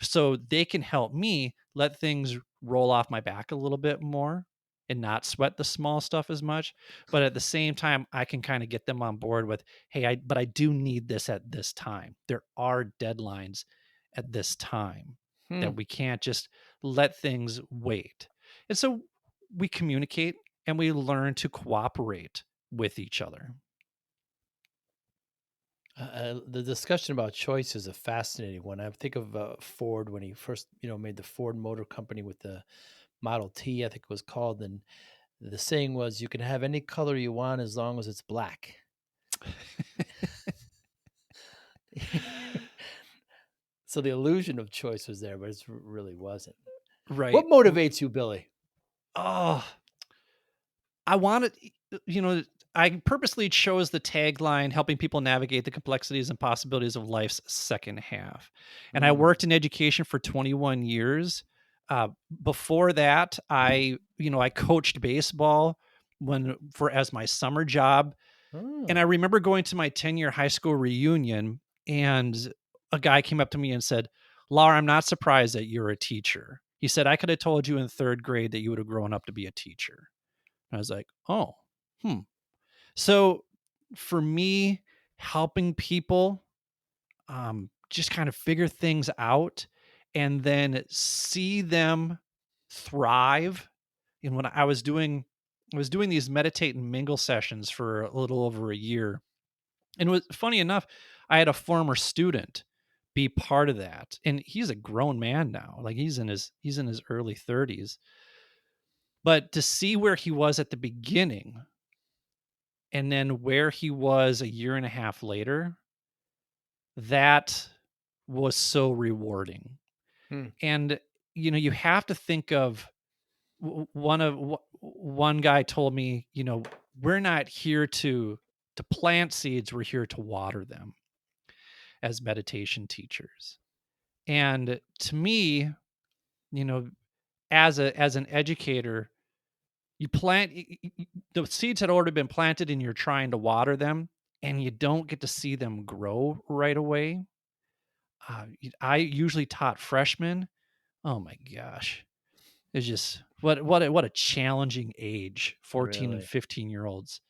so they can help me let things roll off my back a little bit more and not sweat the small stuff as much, but at the same time I can kind of get them on board with, hey, I do need this at this time. There are deadlines at this time hmm. that we can't just let things wait. And so we communicate and we learn to cooperate with each other. The discussion about choice is a fascinating one. I think of Ford when he first, made the Ford Motor Company with the Model T, I think it was called, The saying was, "You can have any color you want as long as it's black." So the illusion of choice was there, but it really wasn't. What Right. motivates you, Billy? Oh, I wanted, you know, I purposely chose the tagline helping people navigate the complexities and possibilities of life's second half. And I Mm. worked in education for 21 years. Before that, I coached baseball as my summer job. And I Oh. remember going to my 10-year high school reunion, and a guy came up to me and said, "Lahr, I'm not surprised that you're a teacher." He said, "I could have told you in 3rd grade that you would have grown up to be a teacher." I was like, "Oh, hmm." So for me, helping people just kind of figure things out and then see them thrive. And when I was doing these meditate and mingle sessions for a little over a year. And it was funny enough, I had a former student be part of that. And he's a grown man now. Like he's in his early 30s. But to see where he was at the beginning and then where he was a year and a half later, that was so rewarding. Hmm. And you have to think of one guy told me, we're not here to plant seeds, we're here to water them as meditation teachers. And to me, you know, as an educator, you plant the seeds had already been planted and you're trying to water them and you don't get to see them grow right away. I usually taught freshmen. Oh my gosh. It's just what a challenging age, 14 and Really? 15-year-olds.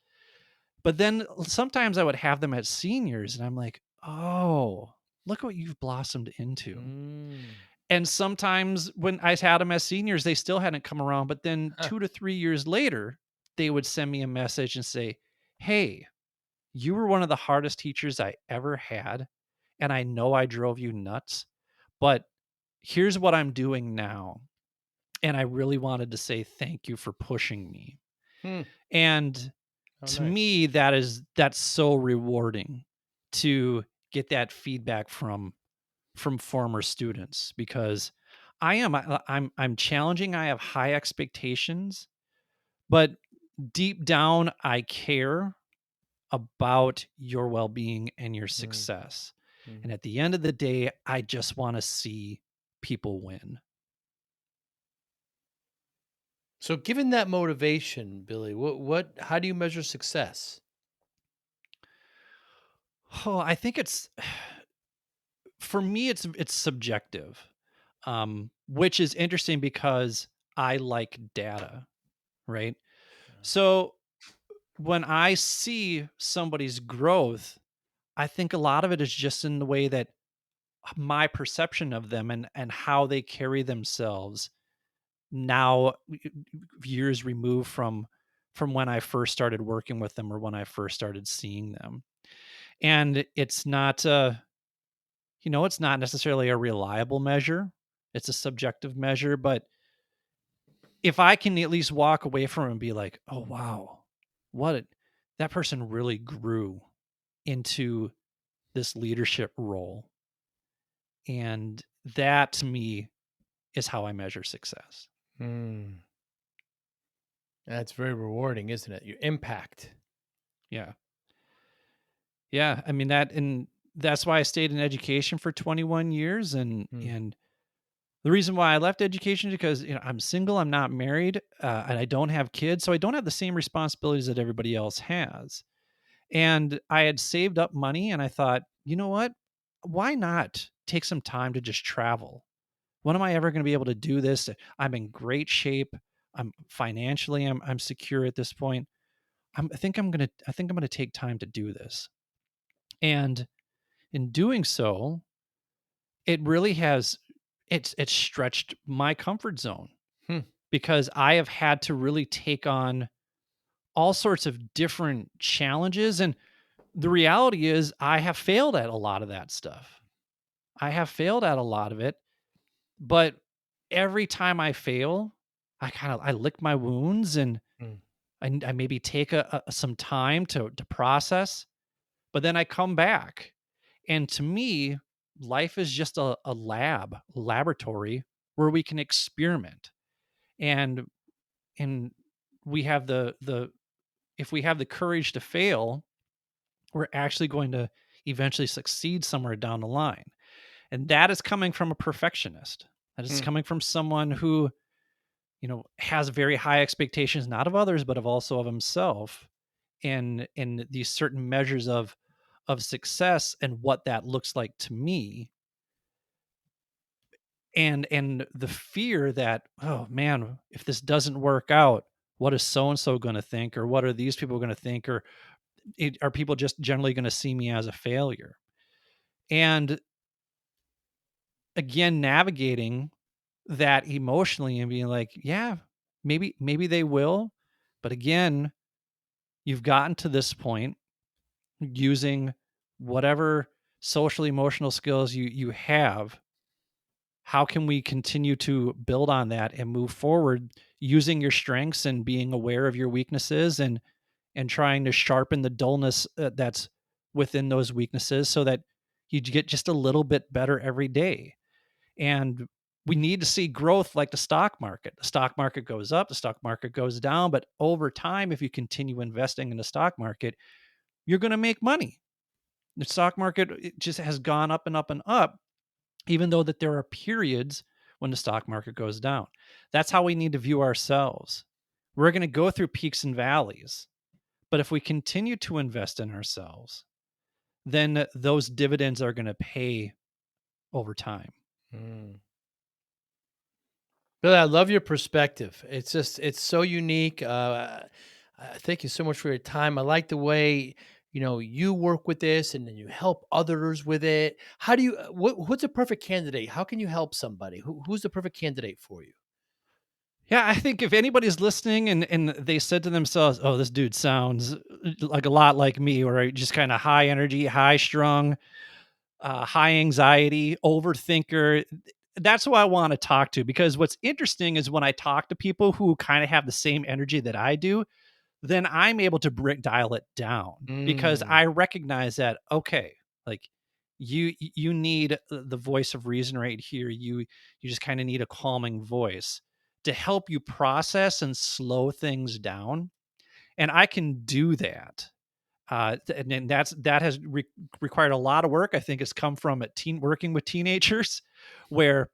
But then sometimes I would have them at seniors and I'm like, "Oh, look what you've blossomed into." Mm. And sometimes when I had them as seniors, they still hadn't come around, but then Huh. 2 to 3 years later, they would send me a message and say, "Hey, you were one of the hardest teachers I ever had, and I know I drove you nuts, but here's what I'm doing now, and I really wanted to say thank you for pushing me." Hmm. And Oh, to nice. me, that's so rewarding to get that feedback from former students because I'm challenging, I have high expectations, but deep down I care about your well-being and your Mm. success. Mm. And at the end of the day, I just want to see people win. So, given that motivation, Billy, how do you measure success? Oh, I think it's for me it's subjective. Which is interesting because I like data, right? So when I see somebody's growth, I think a lot of it is just in the way that my perception of them and how they carry themselves now years removed from when I first started working with them or when I first started seeing them. And it's not necessarily a reliable measure. It's a subjective measure, but if I can at least walk away from it and be like, "Oh wow, that person really grew into this leadership role." And that to me is how I measure success. Mm. That's very rewarding, isn't it? Your impact. Yeah. Yeah, I mean and that's why I stayed in education for 21 years Mm. and the reason why I left education is because I'm single, I'm not married, and I don't have kids, so I don't have the same responsibilities that everybody else has. And I had saved up money and I thought, "You know what? Why not take some time to just travel? When am I ever going to be able to do this? I'm in great shape. I'm secure at this point. I think I'm going to take time to do this." And in doing so, it really has it's stretched my comfort zone Hmm. because I have had to really take on all sorts of different challenges and the reality is I have failed at a lot of that stuff. I have failed at a lot of it, but every time I fail, I lick my wounds and Mm. I maybe take some time to process, but then I come back. And to me, life is just a laboratory where we can experiment. And and we have the if we have the courage to fail, we're actually going to eventually succeed somewhere down the line. And that is coming from a perfectionist. That is Hmm. coming from someone who, has very high expectations, not of others, but of also of himself, in these certain measures of success and what that looks like to me. And the fear that, oh man, if this doesn't work out, what is so and so going to think, or what are these people going to think, or are people just generally going to see me as a failure? And again, navigating that emotionally and being like, yeah, maybe they will, but again, you've gotten to this point using whatever social emotional skills you have. How can we continue to build on that and move forward using your strengths and being aware of your weaknesses, and trying to sharpen the dullness that's within those weaknesses, so that you get just a little bit better every day. And we need to see growth like the stock market. The stock market goes up, the stock market goes down, but over time, if you continue investing in the stock market, you're going to make money. The stock market, it just has gone up and up and up, even though that there are periods when the stock market goes down. That's how we need to view ourselves. We're going to go through peaks and valleys, but if we continue to invest in ourselves, then those dividends are going to pay over time. Mm. Billy, I love your perspective. It's so unique. Thank you so much for your time. I like the way you work with this, and then you help others with it. How do you? What's a perfect candidate? How can you help somebody? Who's the perfect candidate for you? Yeah, I think if anybody's listening and they said to themselves, "Oh, this dude sounds like a lot like me," or just kind of high energy, high strung, high anxiety, overthinker, that's who I want to talk to. Because what's interesting is when I talk to people who kind of have the same energy that I do, then I'm able to dial it down, because Mm, I recognize that, okay, like you need the voice of reason right here. You just kind of need a calming voice to help you process and slow things down, and I can do that. And that has required a lot of work. I think it's come from working with teenagers, where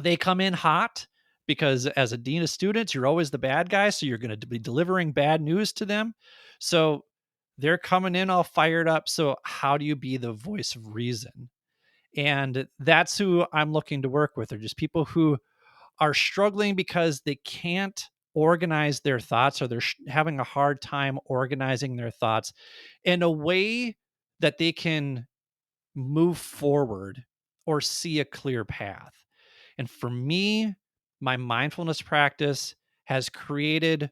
they come in hot, because as a dean of students, you're always the bad guy. So you're going to be delivering bad news to them. So they're coming in all fired up. So how do you be the voice of reason? And that's who I'm looking to work with, are just people who are struggling because they can't organize their thoughts, or they're having a hard time organizing their thoughts in a way that they can move forward or see a clear path. And for me, my mindfulness practice has created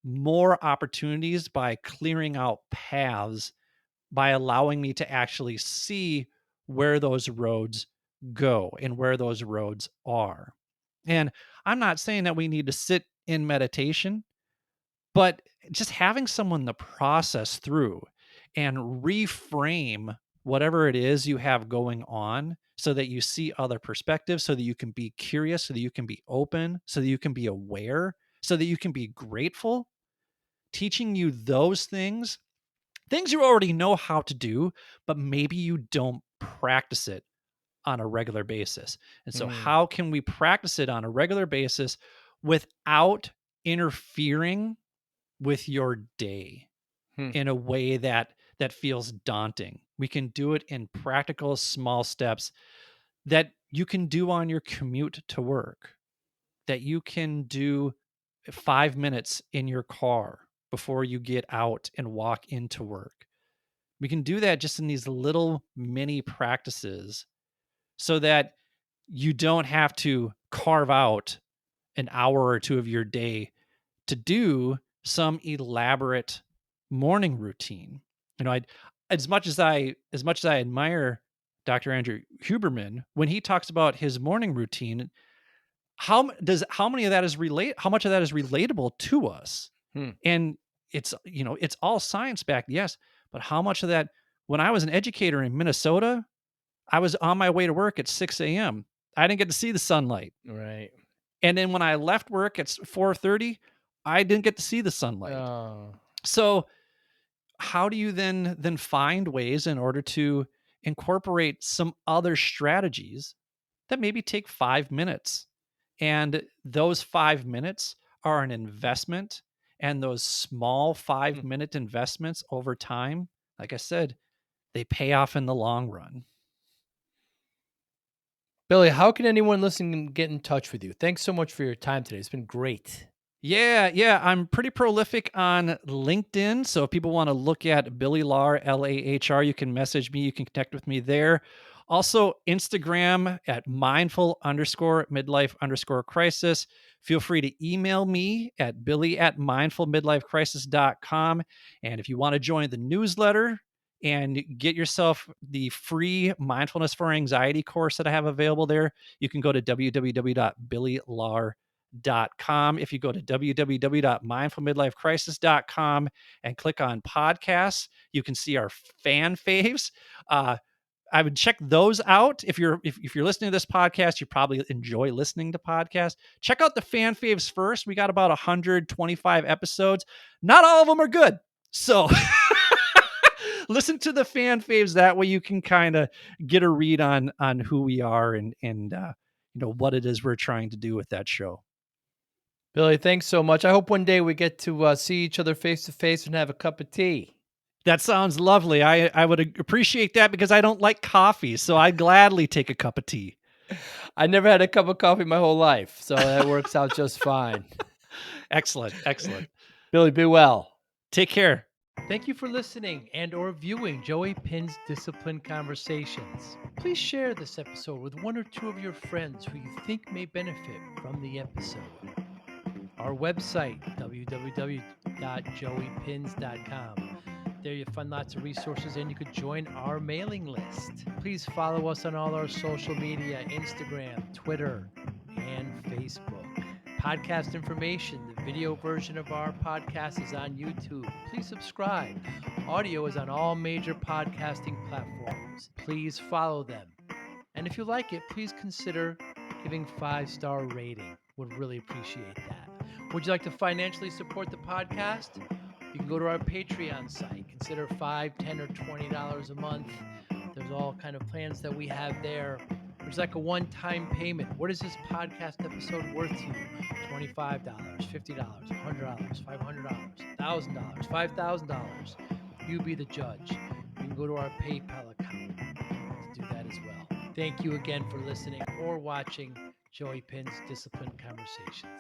more opportunities by clearing out paths, by allowing me to actually see where those roads go and where those roads are. And I'm not saying that we need to sit in meditation, but just having someone to process through and reframe whatever it is you have going on, so that you see other perspectives, so that you can be curious, so that you can be open, so that you can be aware, so that you can be grateful, teaching you those things you already know how to do, but maybe you don't practice it on a regular basis. And so, mm, how can we practice it on a regular basis without interfering with your day hmm, in a way that feels daunting? We can do it in practical small steps that you can do on your commute to work, that you can do 5 minutes in your car before you get out and walk into work. We can do that just in these little mini practices, so that you don't have to carve out an hour or two of your day to do some elaborate morning routine. I as much as I admire Dr. Andrew Huberman, when he talks about his morning routine, how much of that is relatable to us? hmm. And it's all science backed, yes, but how much of that, when I was an educator in Minnesota, I was on my way to work at 6 a.m. I didn't get to see the sunlight. Right. And then when I left work at 4:30, I didn't get to see the sunlight. Oh. So how do you then find ways in order to incorporate some other strategies that maybe take 5 minutes? And those 5 minutes are an investment. And those small Hmm. 5 minute investments over time, like I said, they pay off in the long run. Billy, how can anyone listening get in touch with you? Thanks so much for your time today. It's been great. Yeah. I'm pretty prolific on LinkedIn. So if people want to look at Billy Lahr, Lahr, you can message me. You can connect with me there. Also, Instagram at mindful_midlife_crisis. Feel free to email me at billy@mindfulmidlifecrisis.com. And if you want to join the newsletter and get yourself the free mindfulness for anxiety course that I have available there, you can go to www.billylahr.com. If you go to www.mindfulmidlifecrisis.com and click on podcasts, you can see our fan faves. I would check those out. If you're listening to this podcast, you probably enjoy listening to podcasts. Check out the fan faves first. We got about 125 episodes. Not all of them are good. So listen to the fan faves. That way you can kind of get a read on who we are and what it is we're trying to do with that show. Billy, thanks so much. I hope one day we get to see each other face to face and have a cup of tea. That sounds lovely. I would appreciate that because I don't like coffee, so I'd gladly take a cup of tea. I never had a cup of coffee my whole life, so that works out just fine. Excellent. Billy, be well. Take care. Thank you for listening and or viewing Joey Pinz Disciple Conversations. Please share this episode with one or two of your friends who you think may benefit from the episode. Our website, www.joeypins.com. There you'll find lots of resources and you could join our mailing list. Please follow us on all our social media, Instagram, Twitter, and Facebook. Podcast information, the video version of our podcast is on YouTube. Please subscribe. Audio is on all major podcasting platforms. Please follow them. And if you like it, please consider giving 5-star rating. Would really appreciate that. Would you like to financially support the podcast? You can go to our Patreon site. Consider $5, $10, or $20 a month. There's all kind of plans that we have there. There's like a one-time payment. What is this podcast episode worth to you? $25, $50, $100, $500, $1,000, $5,000. You be the judge. You can go to our PayPal account to do that as well. Thank you again for listening or watching Joey Pinz Disciple Conversations.